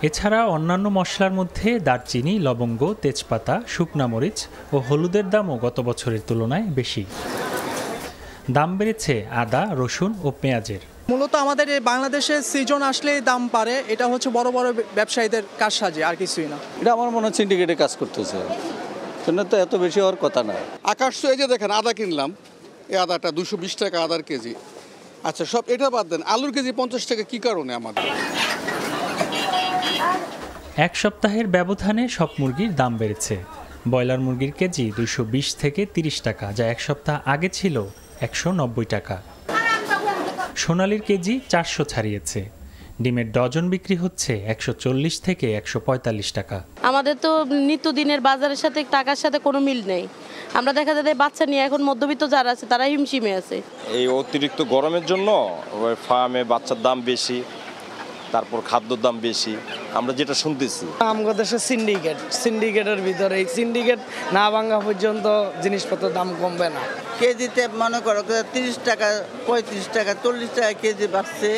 এছাড়া অন্যান্য মশলার মধ্যে দারচিনি, লবঙ্গ, তেজপাতা, শুকনা মরিচ ও হলুদের দামও গত বছরের তুলনায় বেশি। দাম বেড়েছে আদা, রসুন ও পেঁয়াজের। মূলত আমাদের বাংলাদেশের সিজন আসলেই দাম বাড়ে, এটা হচ্ছে বড় বড় ব্যবসায়ীদের কাজ সাজে, আর কিছুই না। এটা আমার মনে হচ্ছে সিন্ডিকেটে কাজ করতেছে, জন্য তো এত বেশি হওয়ার কথা না। আকাশ তো এই যে দেখেন, আদা কিনলাম, এই আদাটা 220 টাকা আদার কেজি। আচ্ছা, সব এটা বাদ দেন, আলুর কেজি 50 টাকা, কি কারণে আমাদের? এক সপ্তাহের ব্যবধানে সব মুরগির দাম বেড়েছে। ব্রয়লার মুরগির কেজি 220 থেকে 30 টাকা, যা এক সপ্তাহ আগে ছিল 190 টাকা। সোনালির কেজি 400 ছাড়িয়েছে। ডিমের ডজন বিক্রি হচ্ছে 140 থেকে 145 টাকা। আমাদের তো নিত্যদিনের বাজারের সাথে টাকার সাথে কোনো মিল নেই। আমরা দেখা যায় বাচ্চা নিয়ে এখন মধ্যবিত্ত যারা আছে তারা হিমশিমে আছে। এই অতিরিক্ত গরমের জন্য ফার্মে বাচ্চার দাম বেশি, তারপর খাদ্যর দাম বেশি, আমরা যেটা শুনতেছি। আমাদের দেশে সিন্ডিকেটের ভিতরে এই সিন্ডিকেট না ভাঙা পর্যন্ত জিনিসপত্রের দাম কমবে না। কেজিতে মনে করো 30 টাকা, 35 টাকা, 40 টাকা কেজি বাড়ছে।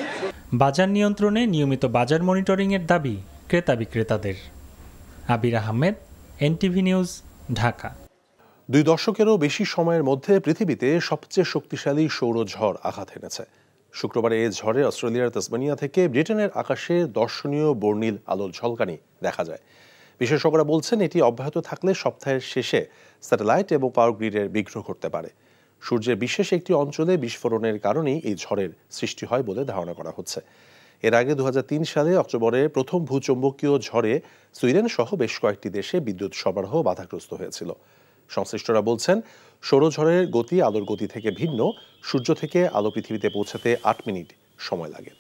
বাজার নিয়ন্ত্রণে নিয়মিত বাজার মনিটরিংয়ের দাবি ক্রেতা বিক্রেতাদের। আবির আহমেদ, এনটিভি নিউজ, ঢাকা। 2 দশকেরও বেশি সময়ের মধ্যে পৃথিবীতে সবচেয়ে শক্তিশালী সৌরঝড় আঘাত এনেছে। শুক্রবার এই ঝড়ে অস্ট্রেলিয়ার তাসমানিয়া থেকে ব্রিটেনের আকাশে দর্শনীয় বর্ণিল আলোর ঝলকানি দেখা যায়। বিশেষজ্ঞরা বলছেন, এটি অব্যাহত থাকলে সপ্তাহের শেষে স্যাটেলাইট এবং পাওয়ার গ্রিডের বিঘ্ন ঘটতে পারে। সূর্যের বিশেষ একটি অঞ্চলে বিস্ফোরণের কারণেই এই ঝড়ের সৃষ্টি হয় বলে ধারণা করা হচ্ছে। এর আগে 2003 সালে অক্টোবরে প্রথম ভূচৌম্বকীয় ঝড়ে সুইডেন সহ বেশ কয়েকটি দেশে বিদ্যুৎ সরবরাহ বাধাগ্রস্ত হয়েছিল। সংশ্লিষ্টরা বলছেন, সৌরঝড়ের গতি আলোর গতি থেকে ভিন্ন। সূর্য থেকে আলো পৃথিবীতে পৌঁছাতে 8 মিনিট সময় লাগে।